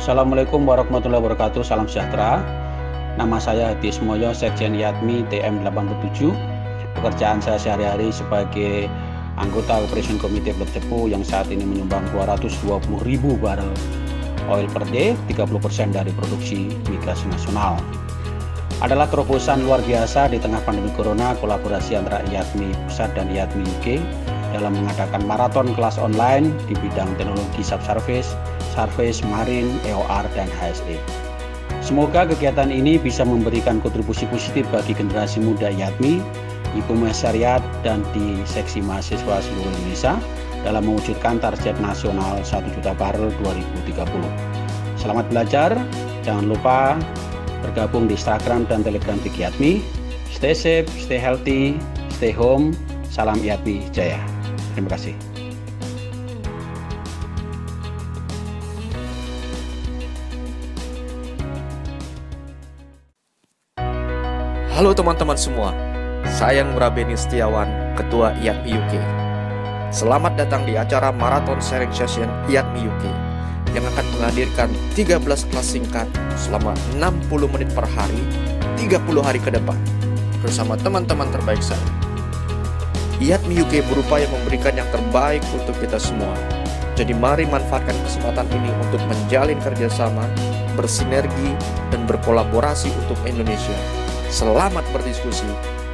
Assalamualaikum warahmatullahi wabarakatuh. Salam sejahtera. Nama saya Hadi Ismoyo, Sekjen IATMI TM87. Pekerjaan saya sehari-hari sebagai anggota Operation Committee Blok Cepu yang saat ini menyumbang 220.000 barel oil per day, 30% dari produksi migas nasional. Adalah terobosan luar biasa di tengah pandemi corona, kolaborasi antara IATMI Pusat dan IATMI UK dalam mengadakan maraton kelas online di bidang teknologi subsurface, surface, marine, EOR, dan HSE. Semoga kegiatan ini bisa memberikan kontribusi positif bagi generasi muda IATMI, e-commerce syariat, dan di seksi mahasiswa seluruh Indonesia dalam mewujudkan target nasional 1 juta barel 2030. Selamat belajar, jangan lupa bergabung di Instagram dan Telegram di IATMI. Stay safe, stay healthy, stay home. Salam IATMI Jaya. Terima kasih. Halo teman-teman semua, saya Ngurah Beni Setiawan, Ketua IATMI UK. Selamat datang di acara Marathon Sharing Session IATMI UK yang akan menghadirkan 13 kelas singkat selama 60 menit per hari, 30 hari ke depan, bersama teman-teman terbaik saya. IATMI UK berupaya memberikan yang terbaik untuk kita semua. Jadi mari manfaatkan kesempatan ini untuk menjalin kerjasama, bersinergi, dan berkolaborasi untuk Indonesia. Selamat berdiskusi,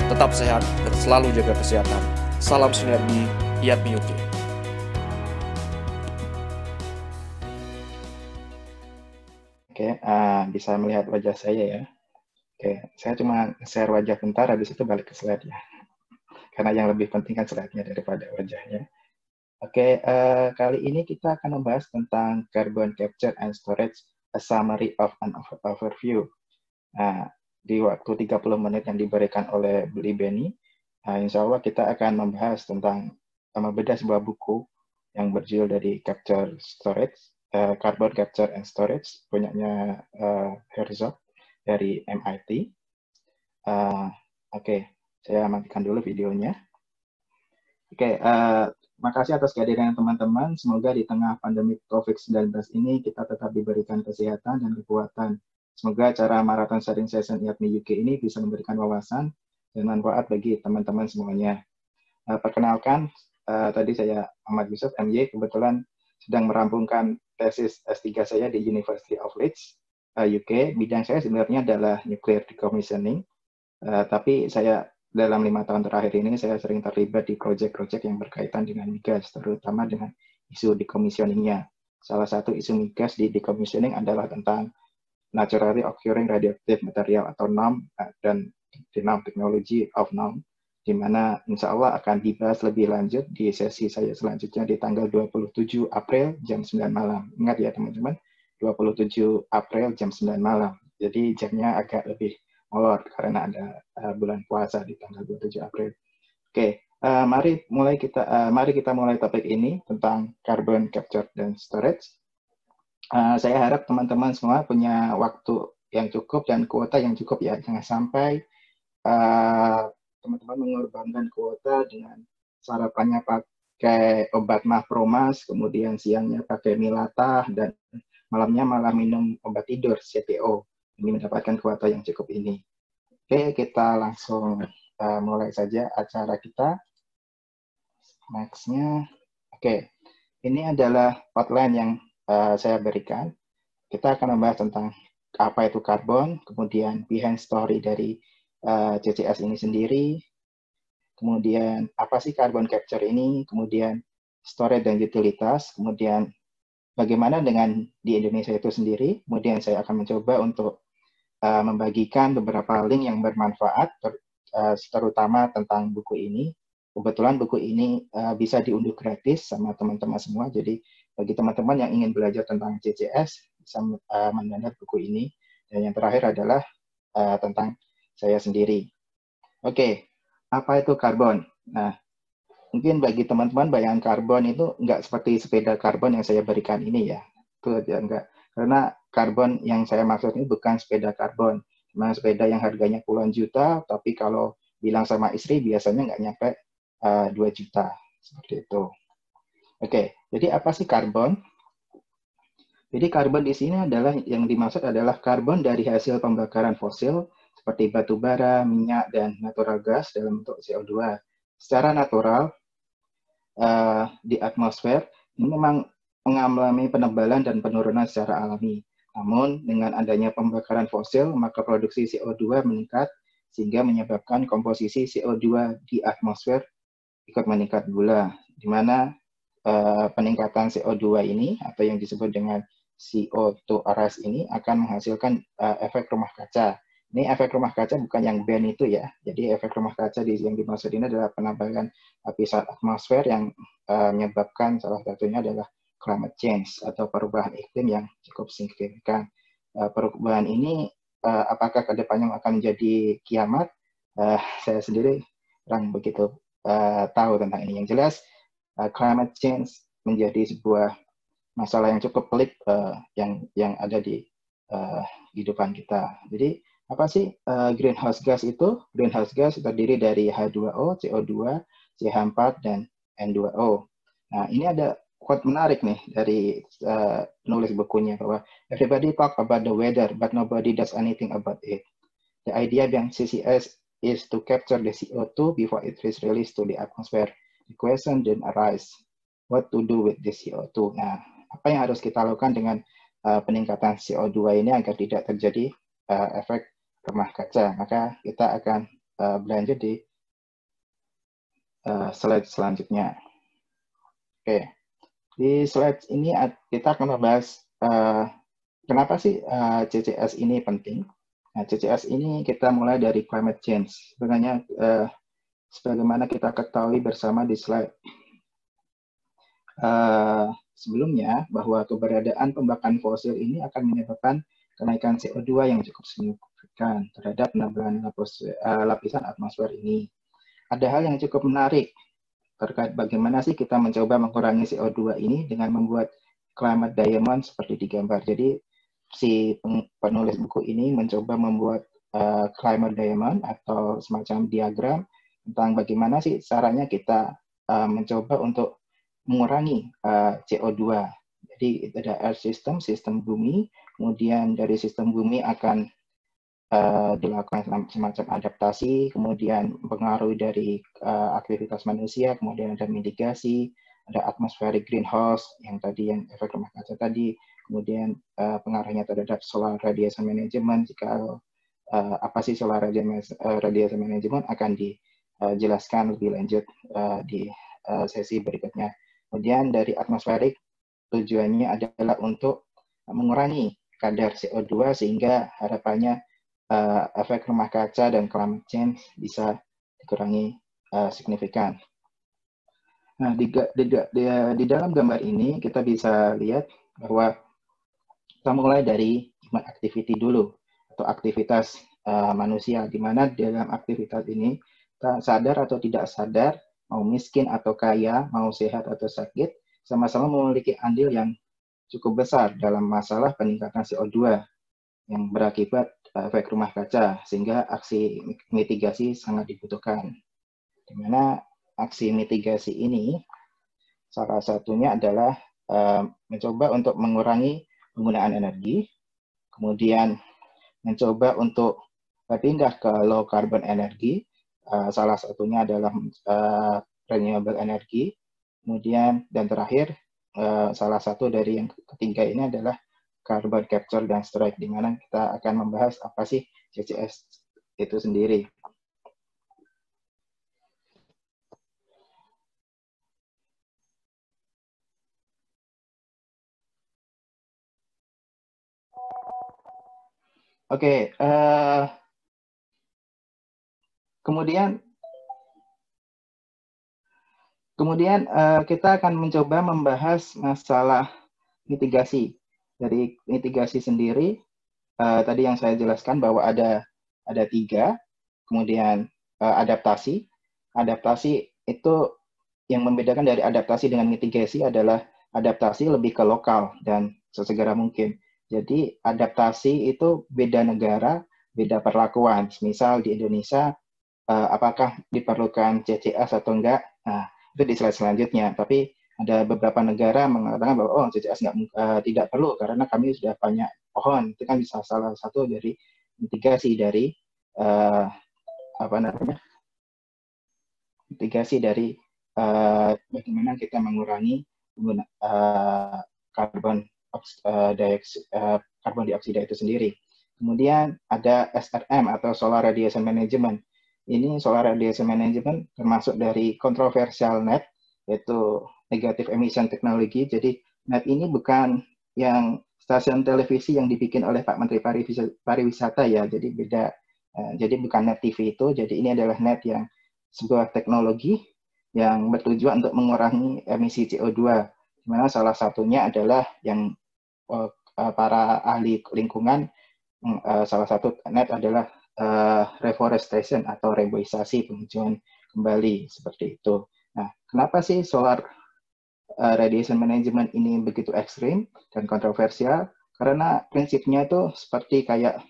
tetap sehat, dan selalu jaga kesehatan. Salam sinergi, IATMI UK. Oke, bisa melihat wajah saya ya. Oke, saya cuma share wajah bentar, habis itu balik ke slide ya. Karena yang lebih penting kan slide-nya daripada wajahnya. Oke, kali ini kita akan membahas tentang carbon capture and storage, a summary of an overview. Nah, di waktu 30 menit yang diberikan oleh Beli Beni, insya Allah kita akan membahas tentang membedah sebuah buku yang berjudul dari Carbon Capture and Storage, punyanya Herzog dari MIT. Oke, saya matikan dulu videonya. Oke, makasih atas kehadiran teman-teman. Semoga di tengah pandemi COVID-19 ini kita tetap diberikan kesehatan dan kekuatan. Semoga acara Marathon Sharing Session IATMI UK ini bisa memberikan wawasan dan manfaat bagi teman-teman semuanya. Perkenalkan, tadi saya Ahmad Yusuf, MY, kebetulan sedang merampungkan tesis S3 saya di University of Leeds, UK. Bidang saya sebenarnya adalah nuclear decommissioning, tapi saya dalam 5 tahun terakhir ini saya sering terlibat di proyek-proyek yang berkaitan dengan migas, terutama dengan isu decommissioning-nya. Salah satu isu migas di decommissioning adalah tentang naturally occurring radioactive material atau NOM dan NOM technology of NOM, di mana insya Allah akan dibahas lebih lanjut di sesi saya selanjutnya di tanggal 27 April jam 9 malam. Ingat ya teman-teman, 27 April jam 9 malam. Jadi jamnya agak lebih molor karena ada bulan puasa di tanggal 27 April. Oke, mari kita mulai topik ini tentang carbon capture dan storage. Saya harap teman-teman semua punya waktu yang cukup dan kuota yang cukup ya. Jangan sampai teman-teman mengorbankan kuota dengan sarapannya pakai obat Mafromas, kemudian siangnya pakai Milatah, dan malamnya malah minum obat tidur CTO demi mendapatkan kuota yang cukup ini. Oke, kita langsung mulai saja acara kita. Next-nya. Oke, ini adalah outline yang saya berikan. Kita akan membahas tentang apa itu karbon, kemudian behind story dari CCS ini sendiri, kemudian apa sih carbon capture ini, kemudian storage dan utilitas, kemudian bagaimana dengan di Indonesia itu sendiri, kemudian saya akan mencoba untuk membagikan beberapa link yang bermanfaat, terutama tentang buku ini. Kebetulan buku ini bisa diunduh gratis sama teman-teman semua, jadi bagi teman-teman yang ingin belajar tentang CCS, bisa mendownload buku ini. Dan yang terakhir adalah tentang saya sendiri. Oke, apa itu karbon? Nah, mungkin bagi teman-teman bayangan karbon itu nggak seperti sepeda karbon yang saya berikan ini ya. Itu aja enggak. Karena karbon yang saya maksud ini bukan sepeda karbon. Memang sepeda yang harganya puluhan juta, tapi kalau bilang sama istri biasanya nggak nyampe 2 juta. Seperti itu. Oke, jadi apa sih karbon? Jadi karbon di sini adalah yang dimaksud adalah karbon dari hasil pembakaran fosil seperti batu bara, minyak, dan natural gas dalam bentuk CO2. Secara natural di atmosfer ini memang mengalami penebalan dan penurunan secara alami. Namun dengan adanya pembakaran fosil, maka produksi CO2 meningkat sehingga menyebabkan komposisi CO2 di atmosfer ikut meningkat pula, di mana peningkatan CO2 ini atau yang disebut dengan CO2 arise ini akan menghasilkan efek rumah kaca. Ini efek rumah kaca bukan yang band itu ya. Jadi efek rumah kaca yang dimaksud ini adalah penabalan lapisan atmosfer yang menyebabkan salah satunya adalah climate change atau perubahan iklim yang cukup signifikan. Perubahan ini apakah ke depannya akan menjadi kiamat? Saya sendiri kurang begitu tahu tentang ini. Yang jelas climate change menjadi sebuah masalah yang cukup pelik yang ada di kehidupan kita. Jadi apa sih greenhouse gas itu? Greenhouse gas terdiri dari H2O, CO2, CH4, dan N2O. Nah, ini ada quote menarik nih dari penulis bukunya bahwa everybody talk about the weather, but nobody does anything about it. The idea behind CCS is to capture the CO2 before it is released to the atmosphere. The question then arise, what to do with the CO2? Nah, apa yang harus kita lakukan dengan peningkatan CO2 ini agar tidak terjadi efek rumah kaca? Maka kita akan berlanjut di slide selanjutnya. Oke, di slide ini kita akan membahas kenapa sih CCS ini penting. Nah, CCS ini kita mulai dari climate change. Sebenarnya sebagaimana kita ketahui bersama di slide sebelumnya, bahwa keberadaan pembakaran fosil ini akan menyebabkan kenaikan CO2 yang cukup signifikan terhadap penebalan lapisan atmosfer ini. Ada hal yang cukup menarik terkait bagaimana sih kita mencoba mengurangi CO2 ini dengan membuat climate diamond seperti di gambar. Jadi si penulis buku ini mencoba membuat climate diamond atau semacam diagram tentang bagaimana sih caranya kita mencoba untuk mengurangi CO2. Jadi itu ada earth system, sistem bumi, kemudian dari sistem bumi akan dilakukan semacam adaptasi, kemudian pengaruh dari aktivitas manusia, kemudian ada mitigasi, ada atmospheric greenhouse yang tadi yang efek rumah kaca tadi, kemudian pengaruhnya terhadap solar radiation management. Jika apa sih solar radiation management akan dijelaskan lebih lanjut di sesi berikutnya. Kemudian dari atmosferik tujuannya adalah untuk mengurangi kadar CO2 sehingga harapannya efek rumah kaca dan climate change bisa dikurangi signifikan. Nah, di dalam gambar ini kita bisa lihat bahwa kita mulai dari human activity dulu, atau aktivitas manusia, di mana dalam aktivitas ini kita sadar atau tidak sadar, mau miskin atau kaya, mau sehat atau sakit, sama-sama memiliki andil yang cukup besar dalam masalah peningkatan CO2 yang berakibat efek rumah kaca, sehingga aksi mitigasi sangat dibutuhkan. Di mana aksi mitigasi ini salah satunya adalah mencoba untuk mengurangi penggunaan energi, kemudian mencoba untuk berpindah ke low carbon energy, salah satunya adalah renewable energy, kemudian dan terakhir salah satu dari yang ketiga ini adalah carbon capture dan storage, di mana kita akan membahas apa sih CCS itu sendiri. Oke, kemudian kita akan mencoba membahas masalah mitigasi. Dari mitigasi sendiri, tadi yang saya jelaskan bahwa ada 3, kemudian adaptasi. Adaptasi itu yang membedakan dari adaptasi dengan mitigasi adalah adaptasi lebih ke lokal dan sesegera mungkin. Jadi adaptasi itu beda negara, beda perlakuan. Misal di Indonesia, apakah diperlukan CCS atau enggak? Nah, itu di slide selanjutnya. Tapi ada beberapa negara mengatakan bahwa oh CCS tidak perlu karena kami sudah banyak pohon. Itu kan bisa salah satu dari mitigasi dari bagaimana kita mengurangi karbon dioksida itu sendiri. Kemudian ada SRM atau Solar Radiation Management. Ini Solar Radiation Management termasuk dari kontroversial net, yaitu Negative Emission Technology. Jadi net ini bukan yang stasiun televisi yang dibikin oleh Pak Menteri Pariwisata ya, jadi beda. Jadi bukan net TV itu, jadi ini adalah net yang sebuah teknologi yang bertujuan untuk mengurangi emisi CO2. Di mana salah satunya adalah yang para ahli lingkungan, salah satu net adalah reforestation atau reboisasi, penghijauan kembali, seperti itu. Nah, kenapa sih solar radiation management ini begitu ekstrim dan kontroversial? Karena prinsipnya itu seperti kayak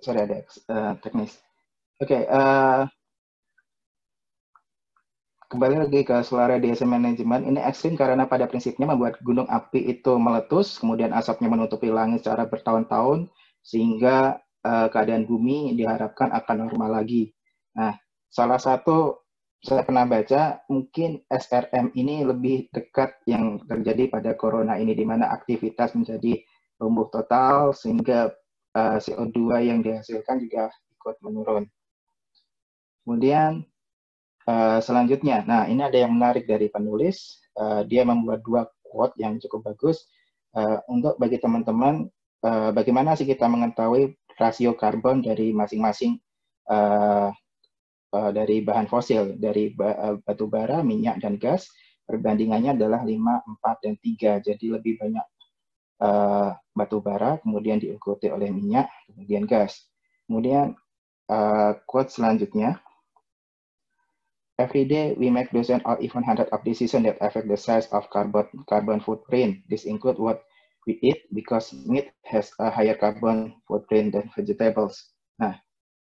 ada teknis. Kembali lagi ke solar radiation management, ini ekstrim karena pada prinsipnya membuat gunung api itu meletus, kemudian asapnya menutupi langit secara bertahun-tahun, sehingga keadaan bumi diharapkan akan normal lagi. Nah, salah satu saya pernah baca, mungkin SRM ini lebih dekat yang terjadi pada corona ini, di mana aktivitas menjadi lumpuh total, sehingga CO2 yang dihasilkan juga ikut menurun. Kemudian selanjutnya, nah ini ada yang menarik dari penulis, dia membuat 2 quote yang cukup bagus untuk bagi teman-teman bagaimana sih kita mengetahui rasio karbon dari masing-masing dari bahan fosil, dari batu bara, minyak, dan gas, perbandingannya adalah 5, 4, dan 3, jadi lebih banyak batu bara, kemudian diikuti oleh minyak, kemudian gas. Kemudian quote selanjutnya, every day we make dozens or even hundreds of decisions that affect the size of carbon footprint. This include what we eat because meat has a higher carbon footprint than vegetables. Nah,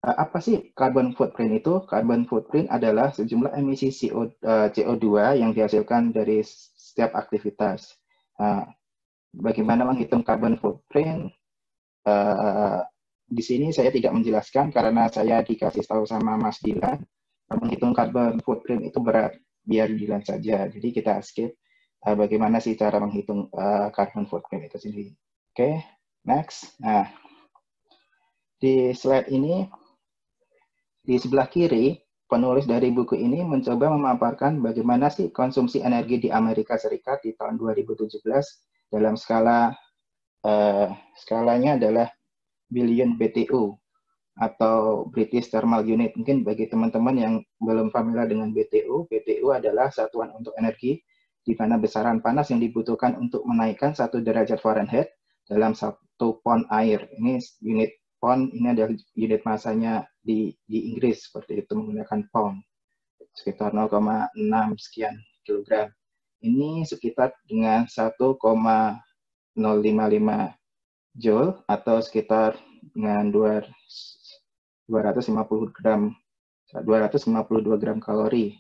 apa sih carbon footprint itu? Carbon footprint adalah sejumlah emisi CO2 yang dihasilkan dari setiap aktivitas. Bagaimana menghitung carbon footprint? Di sini saya tidak menjelaskan karena saya dikasih tahu sama Mas Dilan. Menghitung carbon footprint itu berat, biar Dilan saja. Jadi kita skip bagaimana sih cara menghitung carbon footprint itu sendiri. Oke, next. Nah, di slide ini, di sebelah kiri, penulis dari buku ini mencoba memaparkan bagaimana sih konsumsi energi di Amerika Serikat di tahun 2017 dalam skalanya adalah billion BTU atau British Thermal Unit. Mungkin bagi teman-teman yang belum familiar dengan BTU, BTU adalah satuan untuk energi di mana besaran panas yang dibutuhkan untuk menaikkan 1 derajat Fahrenheit dalam 1 pon air. Ini unit pon, ini adalah unit masanya di Inggris, seperti itu menggunakan pound, sekitar 0,6 sekian kilogram. Ini sekitar dengan 1,055 joule atau sekitar dengan 252 gram kalori,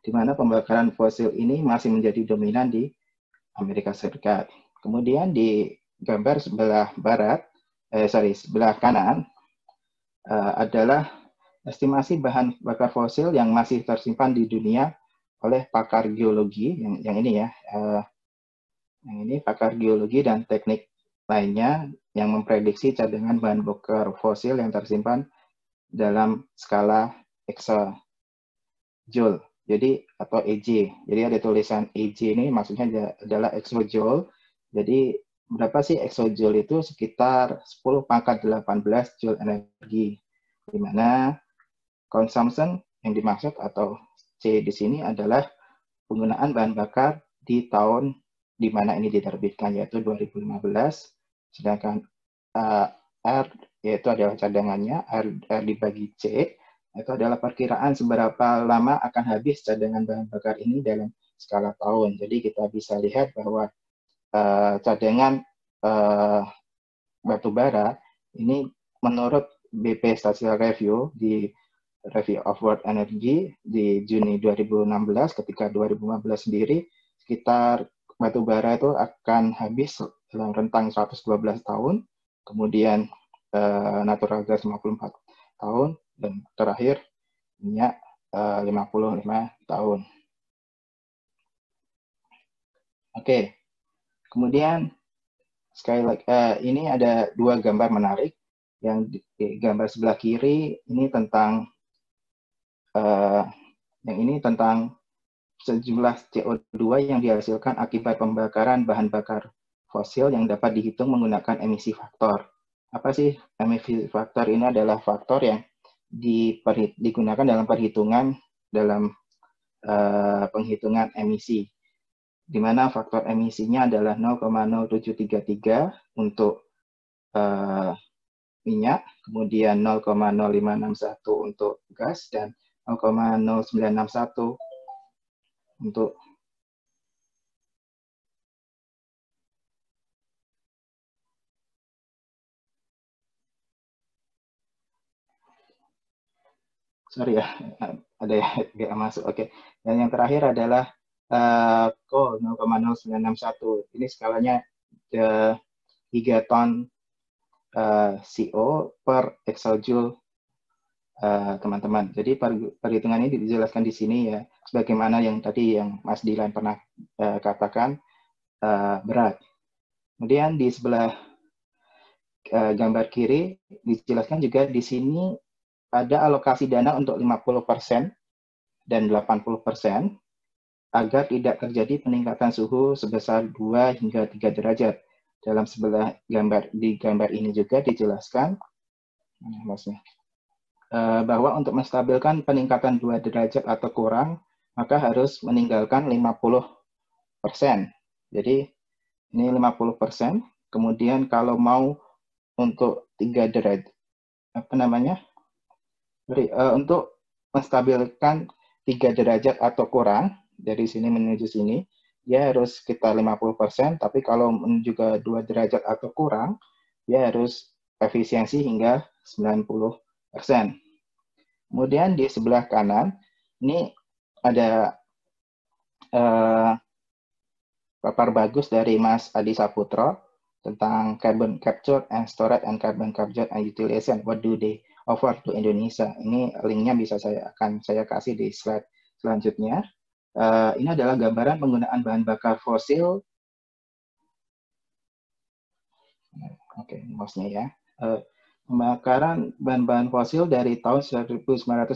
di mana pembakaran fosil ini masih menjadi dominan di Amerika Serikat. Kemudian di gambar sebelah kanan adalah estimasi bahan bakar fosil yang masih tersimpan di dunia oleh pakar geologi, yang ini ya, yang ini pakar geologi dan teknik lainnya yang memprediksi cadangan bahan bakar fosil yang tersimpan dalam skala exajoule, jadi atau EJ. Jadi ada tulisan EJ ini maksudnya adalah exajoule. Jadi berapa sih exajoule itu? Sekitar 10⁻18 joule energi, di mana consumption yang dimaksud atau C di sini adalah penggunaan bahan bakar di tahun di mana ini diterbitkan, yaitu 2015, sedangkan R yaitu adalah cadangannya, R dibagi C itu adalah perkiraan seberapa lama akan habis cadangan bahan bakar ini dalam skala tahun. Jadi kita bisa lihat bahwa cadangan batu bara ini menurut BP Statistical Review di Review of World Energy di Juni 2016, ketika 2015 sendiri sekitar batu bara itu akan habis dalam rentang 112 tahun, kemudian natural gas 54 tahun, dan terakhir minyak 55 tahun. Oke, kemudian sekali lagi ini ada dua gambar menarik. Yang di gambar sebelah kiri ini tentang sejumlah CO2 yang dihasilkan akibat pembakaran bahan bakar fosil yang dapat dihitung menggunakan emisi faktor. Apa sih emisi faktor? Ini adalah faktor yang digunakan dalam perhitungan penghitungan emisi, di mana faktor emisinya adalah 0,0733 untuk minyak, kemudian 0,0561 untuk gas, dan 0,0961 untuk sorry ya, ada yang masuk. Oke. Dan yang terakhir adalah coal 0,0961. Ini skalanya gigaton CO per exajoule, teman-teman. Jadi perhitungan ini dijelaskan di sini ya, sebagaimana yang tadi yang Mas Dilan pernah katakan berat. Kemudian di sebelah gambar kiri dijelaskan juga di sini ada alokasi dana untuk 50% dan 80% agar tidak terjadi peningkatan suhu sebesar 2 hingga 3 derajat. Dalam sebelah di gambar ini juga dijelaskan bahwa untuk menstabilkan peningkatan 2 derajat atau kurang, maka harus meninggalkan 50%. Jadi ini 50%. Kemudian kalau mau untuk 3 derajat, untuk menstabilkan 3 derajat atau kurang, dari sini menuju sini, ya harus sekitar 50%, tapi kalau juga 2 derajat atau kurang, ya harus efisiensi hingga 90%. Kemudian di sebelah kanan, ini ada paper bagus dari Mas Adi Saputro tentang carbon capture and storage and carbon capture and utilization. What do they offer to Indonesia? Ini linknya akan saya kasih di slide selanjutnya. Ini adalah gambaran penggunaan bahan bakar fosil. Oke, mouse-nya ya. Pembakaran bahan-bahan fosil dari tahun 1990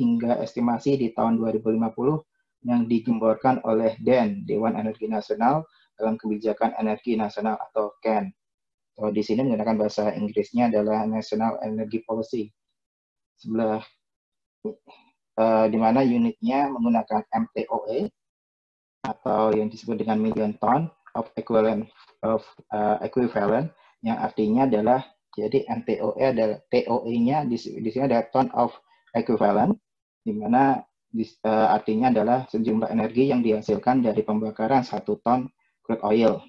hingga estimasi di tahun 2050 yang digemborkan oleh DEN, Dewan Energi Nasional, dalam Kebijakan Energi Nasional atau CEN. So, di sini menggunakan bahasa Inggrisnya adalah National Energy Policy. Sebelah di mana unitnya menggunakan MTOE atau yang disebut dengan million ton of equivalent yang artinya adalah, jadi MTOE adalah TOE-nya di sini ada ton of equivalent, di mana artinya adalah sejumlah energi yang dihasilkan dari pembakaran 1 ton crude oil.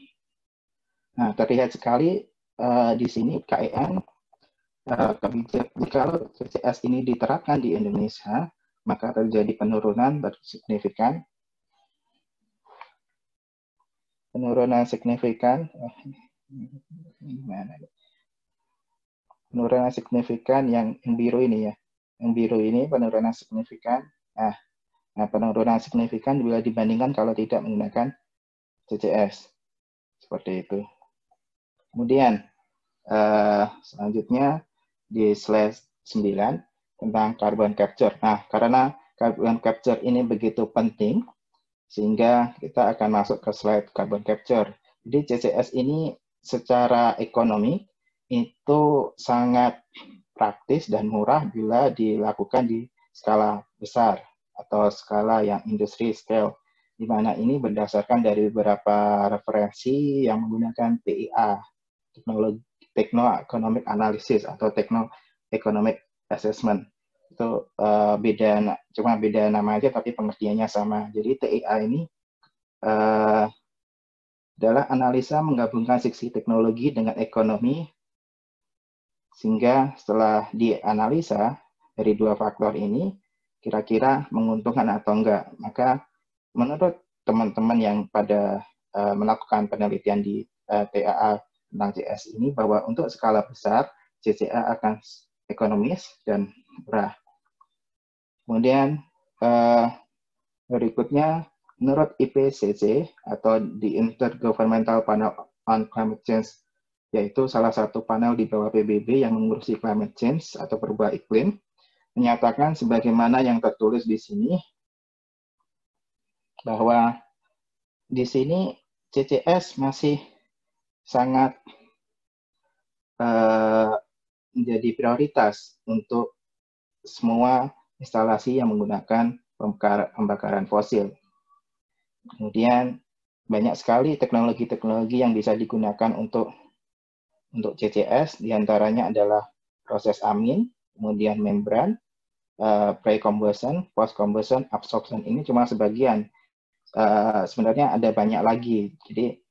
Nah, terlihat sekali di sini KEN, kalau CCS ini diterapkan di Indonesia, maka terjadi penurunan signifikan. Penurunan signifikan yang biru ini ya. Yang biru ini penurunan signifikan. Nah, penurunan signifikan bila dibandingkan kalau tidak menggunakan CCS. Seperti itu. Kemudian selanjutnya di slide 9 tentang carbon capture. Nah, karena carbon capture ini begitu penting, sehingga kita akan masuk ke slide carbon capture. Jadi CCS ini secara ekonomi itu sangat praktis dan murah bila dilakukan di skala besar atau skala yang industri scale, di mana ini berdasarkan dari beberapa referensi yang menggunakan TEA, Techno Economic Analysis atau Techno Economic Assessment. Itu cuma beda nama aja tapi pengertiannya sama. Jadi TEA ini adalah analisa menggabungkan sisi teknologi dengan ekonomi, sehingga setelah dianalisa dari dua faktor ini, kira-kira menguntungkan atau enggak. Maka menurut teman-teman yang pada melakukan penelitian di TAA tentang CS ini, bahwa untuk skala besar, CCA akan ekonomis dan murah. Kemudian berikutnya, menurut IPCC atau the Intergovernmental Panel on Climate Change, yaitu salah satu panel di bawah PBB yang mengurusi climate change atau perubahan iklim, menyatakan sebagaimana yang tertulis di sini, bahwa di sini CCS masih sangat menjadi prioritas untuk semua instalasi yang menggunakan pembakaran fosil. Kemudian banyak sekali teknologi-teknologi yang bisa digunakan untuk CCS, diantaranya adalah proses amin, kemudian membran, pre-combustion, post-combustion, absorption. Ini cuma sebagian. Sebenarnya ada banyak lagi. Jadi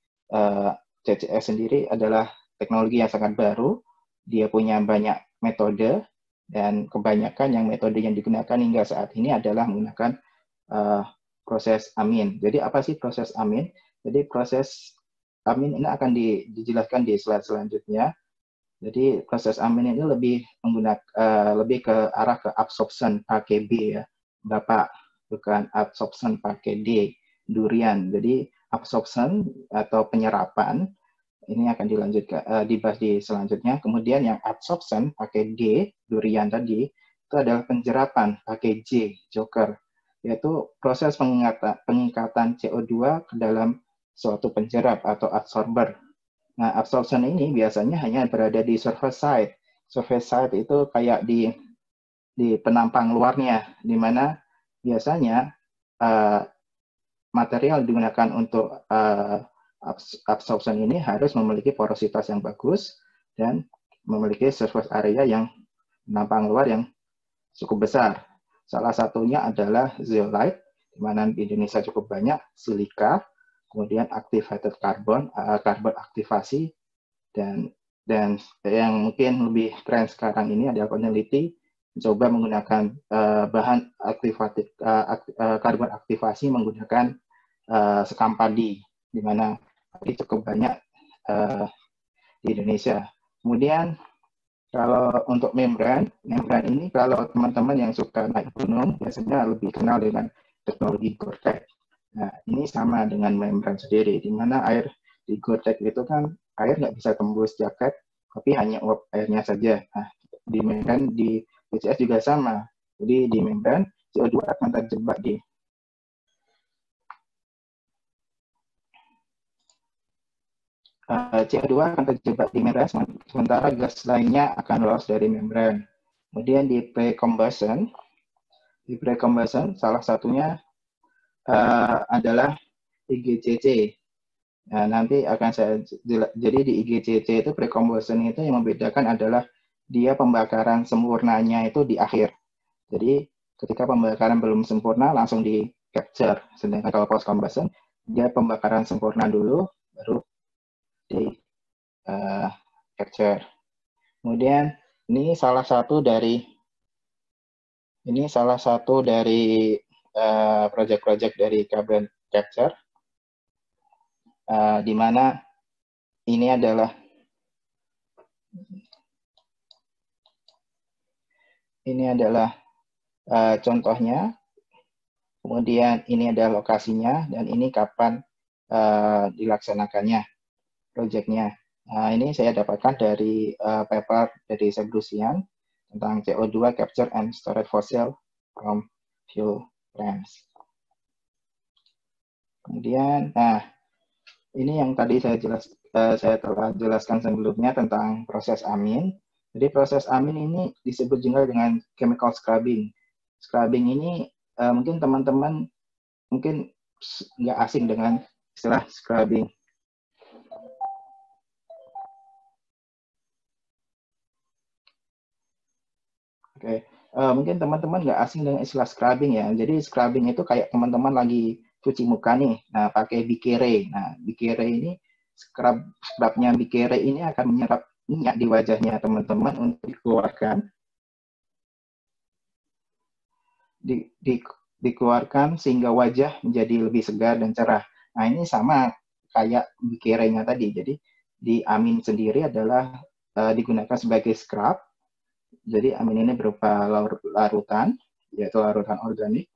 CCS sendiri adalah teknologi yang sangat baru. Dia punya banyak metode, dan kebanyakan yang metode yang digunakan hingga saat ini adalah menggunakan proses amin. Jadi apa sih proses amin? Jadi proses amin ini akan dijelaskan di slide selanjutnya. Jadi proses amin ini lebih ke arah ke absorption pakai B ya, Bapak, bukan absorption pakai D, durian. Jadi absorption atau penyerapan ini akan dibahas di selanjutnya. Kemudian yang absorption pakai D, durian tadi, itu adalah penyerapan pakai J, joker, yaitu proses pengikatan CO2 ke dalam suatu penyerap atau absorber. Nah, absorption ini biasanya hanya berada di surface side. Surface side itu kayak di penampang luarnya, di mana biasanya material digunakan untuk absorption ini harus memiliki porositas yang bagus dan memiliki surface area yang penampang luar yang cukup besar. Salah satunya adalah zeolite, di mana di Indonesia cukup banyak, silika, kemudian activated carbon, karbon aktivasi, dan yang mungkin lebih tren sekarang ini adalah peneliti mencoba menggunakan bahan karbon aktivasi menggunakan sekam padi, di mana padi cukup banyak di Indonesia. Kemudian kalau untuk membran ini kalau teman-teman yang suka naik gunung biasanya lebih kenal dengan teknologi Gore-Tex. Nah, ini sama dengan membran sendiri, di mana air di Gore-Tex itu kan air nggak bisa tembus jaket, tapi hanya uap airnya saja. Nah, di membran di PCS juga sama. Jadi di membran CO2 akan terjebak di CO2 akan terjebak di membran, sementara gas lainnya akan lolos dari membran. Kemudian di pre-combustion salah satunya adalah IGCC. Nah, nanti akan saya jadi di IGCC itu pre-combustion itu yang membedakan adalah dia pembakaran sempurnanya itu di akhir. Jadi ketika pembakaran belum sempurna langsung di capture. Sedangkan kalau post combustion dia pembakaran sempurna dulu baru di capture. Kemudian ini salah satu dari project-project dari carbon capture, di mana ini adalah contohnya, kemudian ini adalah lokasinya, dan ini kapan dilaksanakannya proyeknya. Nah, ini saya dapatkan dari paper dari Sebrusian tentang CO2 capture and storage fossil from fuel plants. Kemudian, nah ini yang tadi saya telah jelaskan sebelumnya tentang proses amin. Jadi proses amin ini disebut juga dengan chemical scrubbing. Scrubbing ini mungkin teman-teman mungkin nggak asing dengan istilah scrubbing. Oke, mungkin teman-teman nggak asing dengan istilah scrubbing ya. Jadi scrubbing itu kayak teman-teman lagi cuci muka nih, nah pakai Bikere. Nah, Bikere ini scrubnya Bikere ini akan menyerap minyak di wajahnya teman-teman untuk dikeluarkan sehingga wajah menjadi lebih segar dan cerah. Nah, ini sama kayak Bikere-nya tadi. Jadi di amin sendiri adalah digunakan sebagai scrub. Jadi amin ini berupa larutan, yaitu larutan organik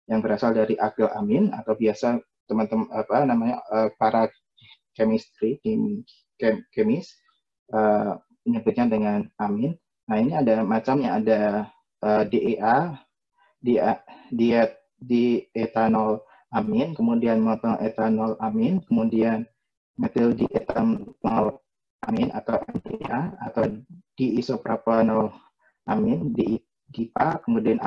yang berasal dari akryl amin, atau biasa teman-teman para kemis menyebutnya dengan amin. Nah, ini ada macamnya, ada DEA, etanol amin, kemudian metil etanol amin, kemudian metil etanol amin atau MTA, atau diisopropanol amin, DIPA, kemudian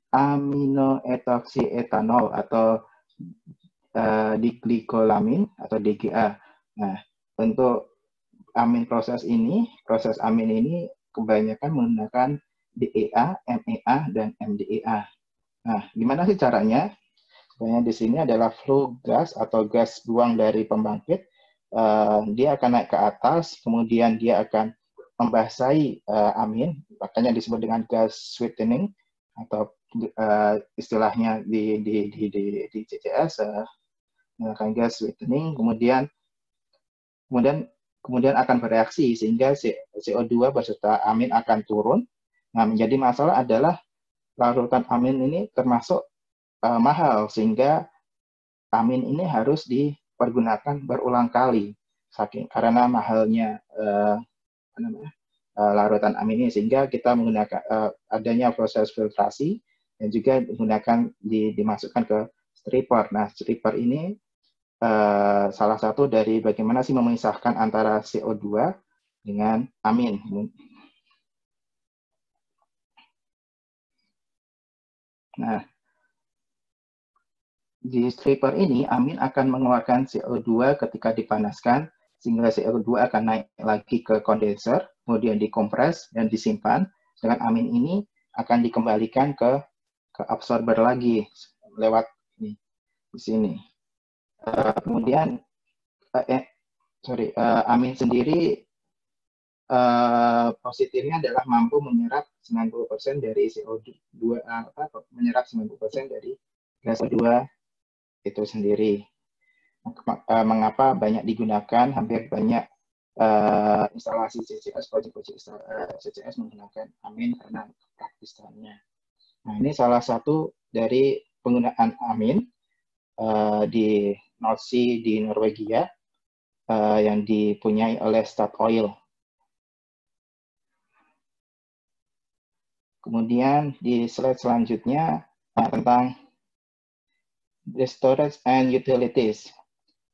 aminoetoksietanol atau diglikolamin atau DGA. Nah, untuk proses amin ini kebanyakan menggunakan DEA, MEA, dan MDEA. Nah, gimana sih caranya? Sebenarnya di sini adalah flow gas atau gas buang dari pembangkit. Dia akan naik ke atas, kemudian dia akan membasahi amin, makanya disebut dengan gas sweetening, atau istilahnya di CCS menggunakan gas sweetening, kemudian akan bereaksi sehingga CO2 beserta amin akan turun. Nah, menjadi masalah adalah larutan amin ini termasuk mahal, sehingga amin ini harus dipergunakan berulang kali karena mahalnya larutan amin ini, sehingga kita menggunakan adanya proses filtrasi dan juga dimasukkan ke stripper. Nah, stripper ini salah satu dari bagaimana sih memisahkan antara CO2 dengan amin. Nah, di stripper ini amin akan mengeluarkan CO2 ketika dipanaskan, sehingga CO2 akan naik lagi ke kondenser, kemudian dikompres dan disimpan. Dengan amin ini akan dikembalikan ke absorber lagi lewat di sini. Kemudian amin sendiri positifnya adalah mampu menyerap 90% dari CO2, menyerap 90% dari gas CO2 itu sendiri. Mengapa banyak digunakan, hampir banyak instalasi CCS, proyek-proyek CCS menggunakan amin karena praktisannya. Nah, ini salah satu dari penggunaan amin di North Sea di Norwegia yang dipunyai oleh Statoil. Kemudian di slide selanjutnya tentang the storage and utilities.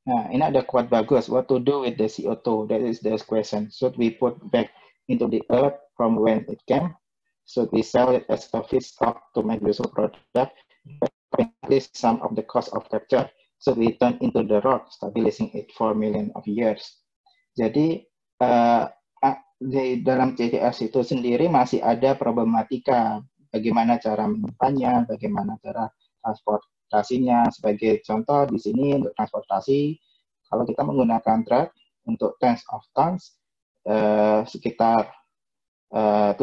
Nah, ini ada quote bagus. What to do with the CO2? That is the question. Should we put back into the earth from when it came? Should we sell it as a feedstock to make useful product? At least some of the cost of capture. Should we turn into the rock, stabilizing it for millions of years? Jadi di dalam CCS itu sendiri masih ada problematika bagaimana cara menyimpannya, bagaimana cara transportasinya. Sebagai contoh di sini untuk transportasi, kalau kita menggunakan truk untuk tens of tons sekitar $7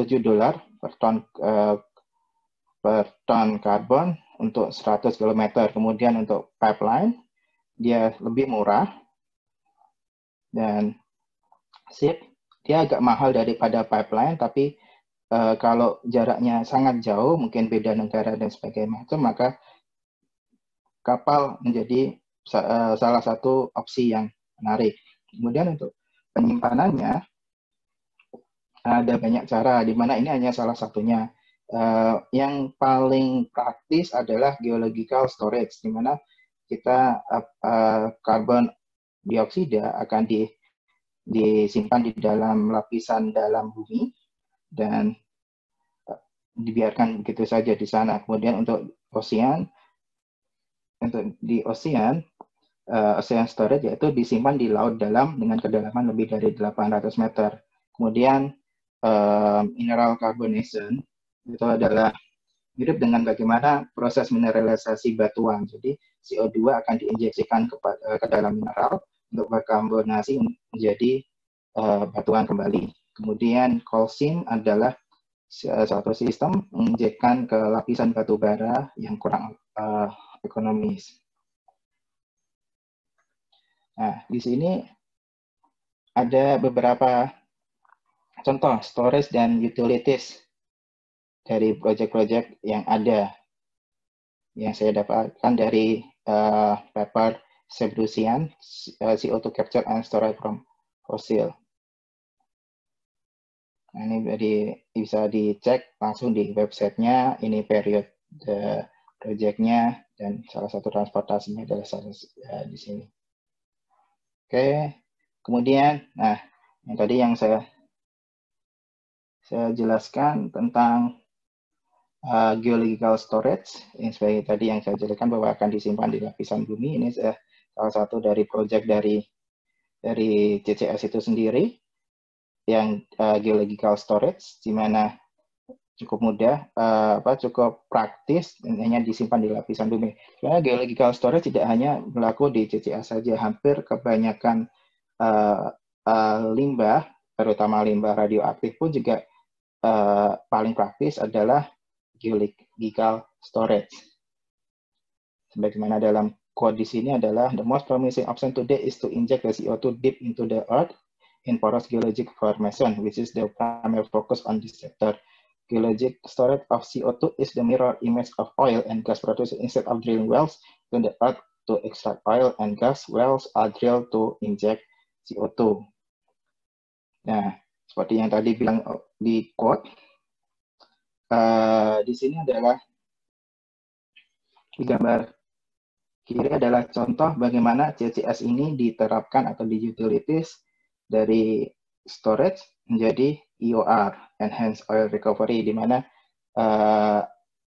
per ton karbon untuk 100 km. Kemudian untuk pipeline dia lebih murah, dan ship dia agak mahal daripada pipeline, tapi kalau jaraknya sangat jauh, mungkin beda negara dan sebagainya, maka kapal menjadi salah satu opsi yang menarik. Kemudian untuk penyimpanannya ada banyak cara, di mana ini hanya salah satunya. Yang paling praktis adalah geological storage, di mana kita karbon dioksida akan disimpan di dalam lapisan dalam bumi dan dibiarkan begitu saja di sana. Kemudian untuk ocean storage yaitu disimpan di laut dalam dengan kedalaman lebih dari 800 meter. Kemudian mineral carbonation itu adalah mirip dengan bagaimana proses mineralisasi batuan. Jadi CO2 akan diinjeksikan ke dalam mineral untuk berkarbonasi menjadi batuan kembali. Kemudian coal seam adalah suatu sistem menginjekkan ke lapisan batu bara yang kurang ekonomis. Nah, di sini ada beberapa contoh storage dan utilities dari proyek-proyek yang ada yang saya dapatkan dari paper Sebrusian, CO2 capture and storage from fossil. Nah, ini bisa dicek langsung di websitenya. Ini period proyeknya dan salah satu transportasinya adalah di sini. Oke, kemudian, nah, yang tadi yang saya jelaskan tentang geological storage, yang sebagai tadi yang saya jelaskan bahwa akan disimpan di lapisan bumi. Ini salah satu dari proyek dari CCS itu sendiri, yang geological storage, di mana cukup mudah, cukup praktis, dan hanya disimpan di lapisan bumi. Karena geological storage tidak hanya berlaku di CCS saja, hampir kebanyakan limbah, terutama limbah radioaktif pun juga paling praktis adalah geological storage. Sebagaimana dalam quote di sini adalah, the most promising option today is to inject the CO2 deep into the earth in porous geologic formation, which is the primary focus on this sector. Geologic storage of CO2 is the mirror image of oil and gas produced. Instead of drilling wells in the earth to extract oil and gas, wells are drilled to inject CO2. Nah, seperti yang tadi bilang di quote, di sini adalah di gambar kiri adalah contoh bagaimana CCS ini diterapkan atau di utilities dari storage menjadi EOR, Enhanced Oil Recovery, di mana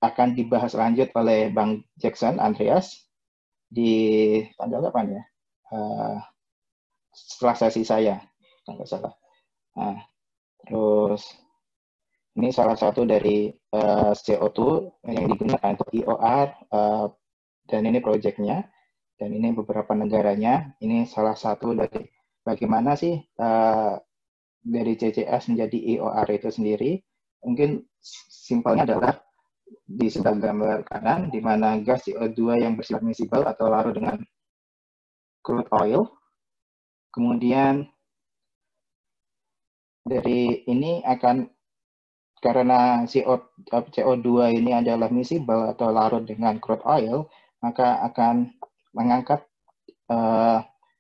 akan dibahas lanjut oleh Bang Jackson Andreas di tanggal kapan ya? Setelah sesi saya, kalau nggak salah. Nah, terus ini salah satu dari CO2 yang digunakan untuk EOR, dan ini proyeknya, dan ini beberapa negaranya. Ini salah satu dari bagaimana sih dari CCS menjadi EOR itu sendiri. Mungkin simpelnya adalah di sebelah gambar kanan, di mana gas CO2 yang bersifat miscible atau larut dengan crude oil. Kemudian dari ini akan, karena CO2 ini adalah miscible atau larut dengan crude oil, maka akan mengangkat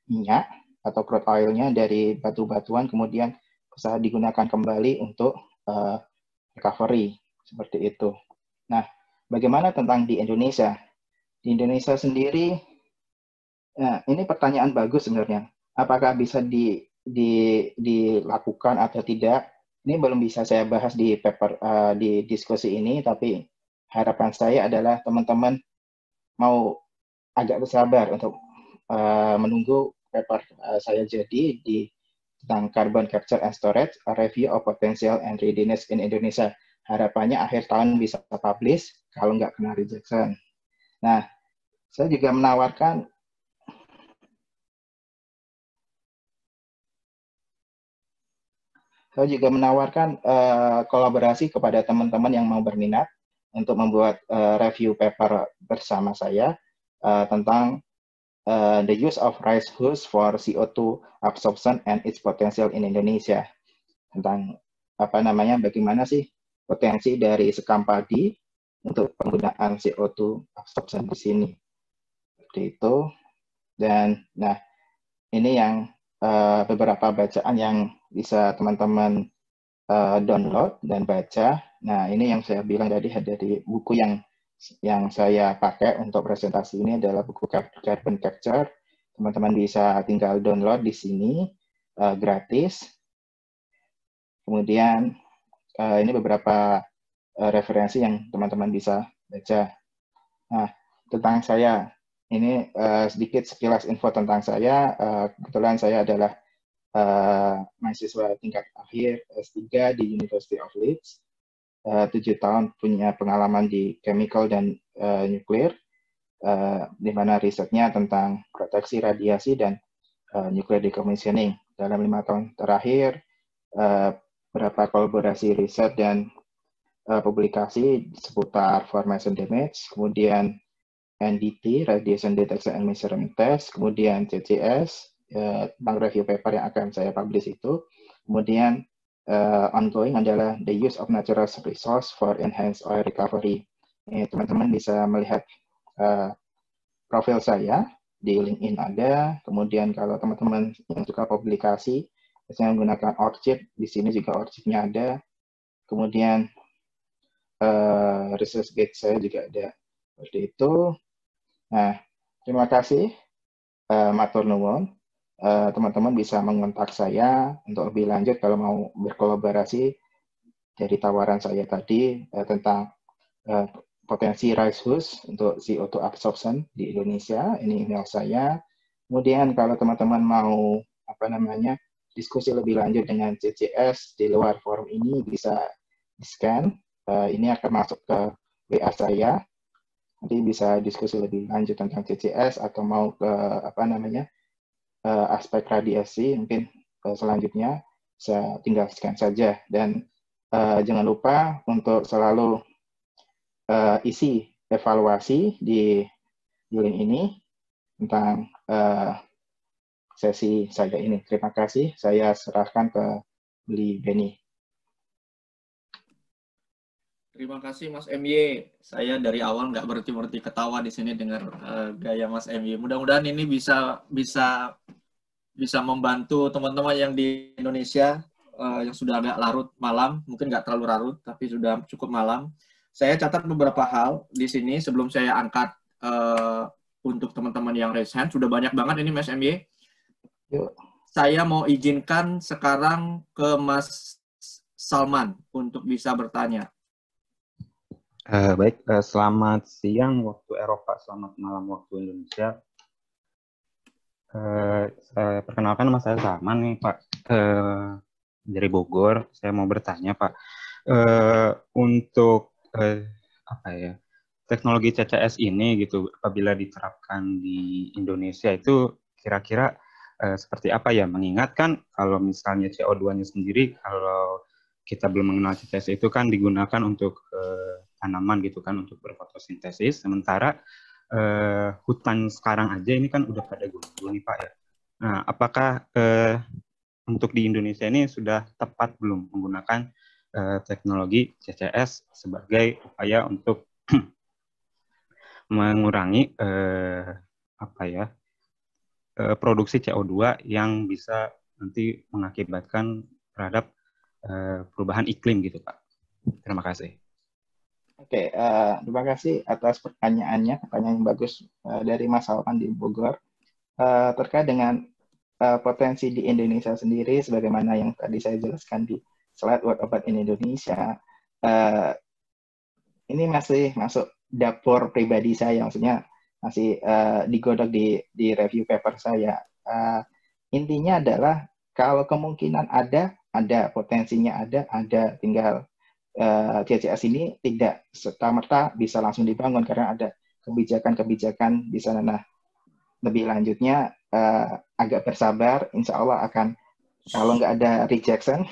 minyak atau crude oilnya dari batu-batuan, kemudian bisa digunakan kembali untuk recovery, seperti itu. Nah, bagaimana tentang di Indonesia? Di Indonesia sendiri, nah, ini pertanyaan bagus sebenarnya. Apakah bisa dilakukan atau tidak? Ini belum bisa saya bahas di paper di diskusi ini, tapi harapan saya adalah teman-teman mau agak bersabar untuk menunggu paper saya jadi tentang carbon capture and storage, a review of potential and readiness in Indonesia. Harapannya akhir tahun bisa publish kalau nggak kena rejection. Nah, saya juga menawarkan kolaborasi kepada teman-teman yang mau berminat untuk membuat review paper bersama saya tentang the use of rice husk for CO2 absorption and its potential in Indonesia. Tentang bagaimana sih potensi dari sekam padi untuk penggunaan CO2 absorption di sini. Seperti itu. Dan nah, ini yang beberapa bacaan yang bisa teman-teman download dan baca. Nah, ini yang saya bilang tadi, dari buku yang saya pakai untuk presentasi ini adalah buku Carbon Capture. Teman-teman bisa tinggal download di sini gratis. Kemudian ini beberapa referensi yang teman-teman bisa baca. Nah, tentang saya, ini sedikit sekilas info tentang saya. Kebetulan saya adalah mahasiswa tingkat akhir S3 di University of Leeds. 7 tahun punya pengalaman di chemical dan nuklir, di mana risetnya tentang proteksi radiasi dan nuclear decommissioning. Dalam 5 tahun terakhir, beberapa kolaborasi riset dan publikasi seputar formation damage, kemudian NDT, Radiation Detection and Measurement Test, kemudian CCS, tentang review paper yang akan saya publish itu, kemudian ongoing adalah the use of natural resource for enhanced oil recovery. Teman-teman bisa melihat profil saya di LinkedIn ada, kemudian kalau teman-teman yang suka publikasi, biasanya menggunakan ORCID, di sini juga ORCID-nya ada, kemudian research gate saya juga ada, seperti itu. Nah, terima kasih, matur nuwun. Teman-teman bisa mengontak saya untuk lebih lanjut kalau mau berkolaborasi dari tawaran saya tadi tentang potensi rice husk untuk CO2 absorption di Indonesia. Ini email saya. Kemudian kalau teman-teman mau diskusi lebih lanjut dengan CCS di luar forum ini, bisa di-scan. Ini akan masuk ke WA saya. Nanti bisa diskusi lebih lanjut tentang CCS atau mau ke aspek radiasi, mungkin selanjutnya saya tinggal scan saja. Dan jangan lupa untuk selalu isi evaluasi di link ini tentang sesi saya ini. Terima kasih. Saya serahkan ke Bli Beni. Terima kasih Mas MY. Saya dari awal nggak berhenti ketawa di sini dengar gaya Mas MY. Mudah-mudahan ini bisa membantu teman-teman yang di Indonesia yang sudah agak larut malam, mungkin nggak terlalu larut, tapi sudah cukup malam. Saya catat beberapa hal di sini sebelum saya angkat untuk teman-teman yang raise hand. Sudah banyak banget ini Mas MY. Yuk. Saya mau izinkan sekarang ke Mas Salman untuk bisa bertanya. Baik, selamat siang waktu Eropa, selamat malam waktu Indonesia. Saya perkenalkan nama saya Salman nih Pak, dari Bogor. Saya mau bertanya Pak, untuk teknologi CCS ini gitu, apabila diterapkan di Indonesia itu kira-kira seperti apa ya? Mengingat kan kalau misalnya CO2-nya sendiri, kalau kita belum mengenal CCS itu kan digunakan untuk tanaman gitu kan, untuk berfotosintesis. Sementara hutan sekarang aja ini kan udah pada gundul nih Pak ya. Nah, apakah untuk di Indonesia ini sudah tepat belum menggunakan teknologi CCS sebagai upaya untuk mengurangi produksi CO2 yang bisa nanti mengakibatkan terhadap perubahan iklim gitu Pak. Terima kasih. Oke, terima kasih atas pertanyaannya yang bagus dari Mas Salman di Bogor. Terkait dengan potensi di Indonesia sendiri, sebagaimana yang tadi saya jelaskan di slide What About in Indonesia, ini masih masuk dapur pribadi saya, maksudnya masih digodok di review paper saya. Intinya adalah kalau kemungkinan ada potensinya ada, tinggal CCS ini tidak serta-merta bisa langsung dibangun karena ada kebijakan di sana. Nah, lebih lanjutnya agak bersabar, insya Allah akan, kalau nggak ada rejection,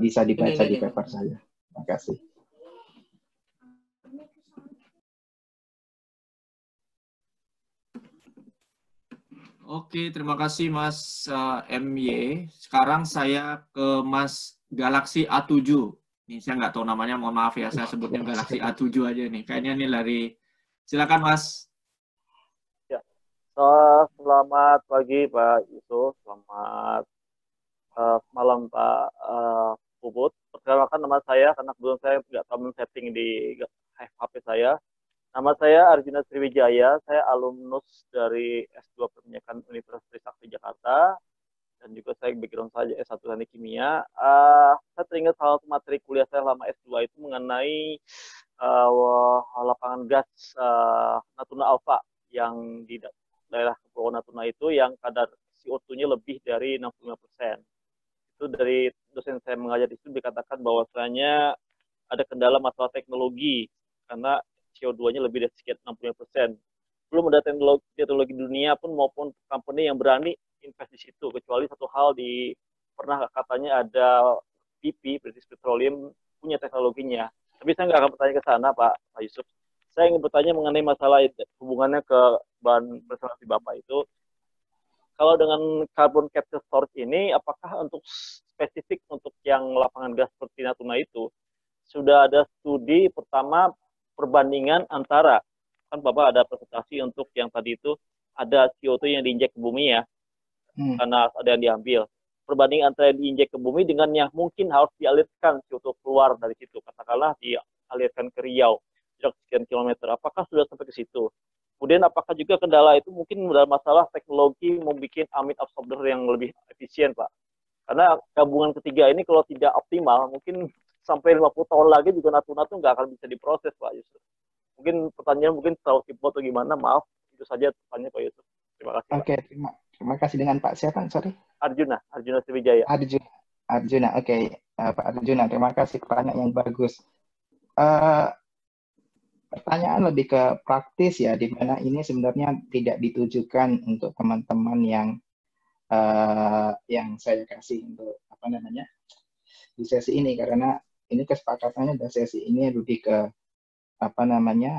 bisa dibaca di paper saya. Terima kasih. Oke, terima kasih Mas MY. Sekarang saya ke Mas Galaxy A7. Ini saya nggak tahu namanya, mohon maaf ya, saya sebutnya Galaxy A7 aja nih. Kayaknya ini dari, silakan Mas. Ya, selamat pagi Pak Yusuf, selamat malam Pak Puput. Perkenalkan nama saya, karena kebetulan saya nggak tahu setting di HP saya. Nama saya Arjuna Sriwijaya, saya alumnus dari S2 Perminyakan Universitas Trisakti Jakarta, dan juga saya background saja S1 Teknik Kimia. Saya teringat salah satu materi kuliah saya selama S2 itu mengenai lapangan gas Natuna Alpha yang di daerah Kepulauan Natuna itu yang kadar CO2-nya lebih dari 65%. Itu dari dosen saya mengajar di situ dikatakan bahwasanya ada kendala masalah teknologi karena CO2-nya lebih dari sekitar 60%. Belum ada teknologi dunia pun maupun company yang berani invest di situ, kecuali satu hal pernah katanya ada BP, British Petroleum, punya teknologinya. Tapi saya nggak akan bertanya ke sana, Pak Yusuf. Saya ingin bertanya mengenai masalah hubungannya ke bahan presentasi Bapak itu. Kalau dengan carbon capture storage ini, apakah untuk spesifik untuk yang lapangan gas seperti Natuna itu, sudah ada studi pertama perbandingan antara, kan Bapak ada presentasi untuk yang tadi itu, ada CO2 yang diinjek ke bumi ya, karena ada yang diambil. Perbandingan antara yang diinjek ke bumi dengan yang mungkin harus dialirkan CO2 keluar dari situ, katakanlah dialirkan ke Riau, sekian kilometer, apakah sudah sampai ke situ? Kemudian apakah juga kendala itu mungkin dalam masalah teknologi membuat amine absorber yang lebih efisien, Pak? Karena gabungan ketiga ini kalau tidak optimal, mungkin sampai 50 tahun lagi juga Natuna itu nggak akan bisa diproses, Pak Yusuf. Mungkin pertanyaan mungkin terlalu simpel atau gimana, maaf. Itu saja pertanyaan Pak Yusuf. Terima kasih. Oke, terima kasih. Dengan Pak siapa? Sorry. Arjuna Sriwijaya. Arjuna, oke. Pak Arjuna, terima kasih pertanyaan yang bagus. Pertanyaan lebih ke praktis ya, di mana ini sebenarnya tidak ditujukan untuk teman-teman yang saya kasih untuk di sesi ini, karena ini kesepakatannya dari sesi ini lebih ke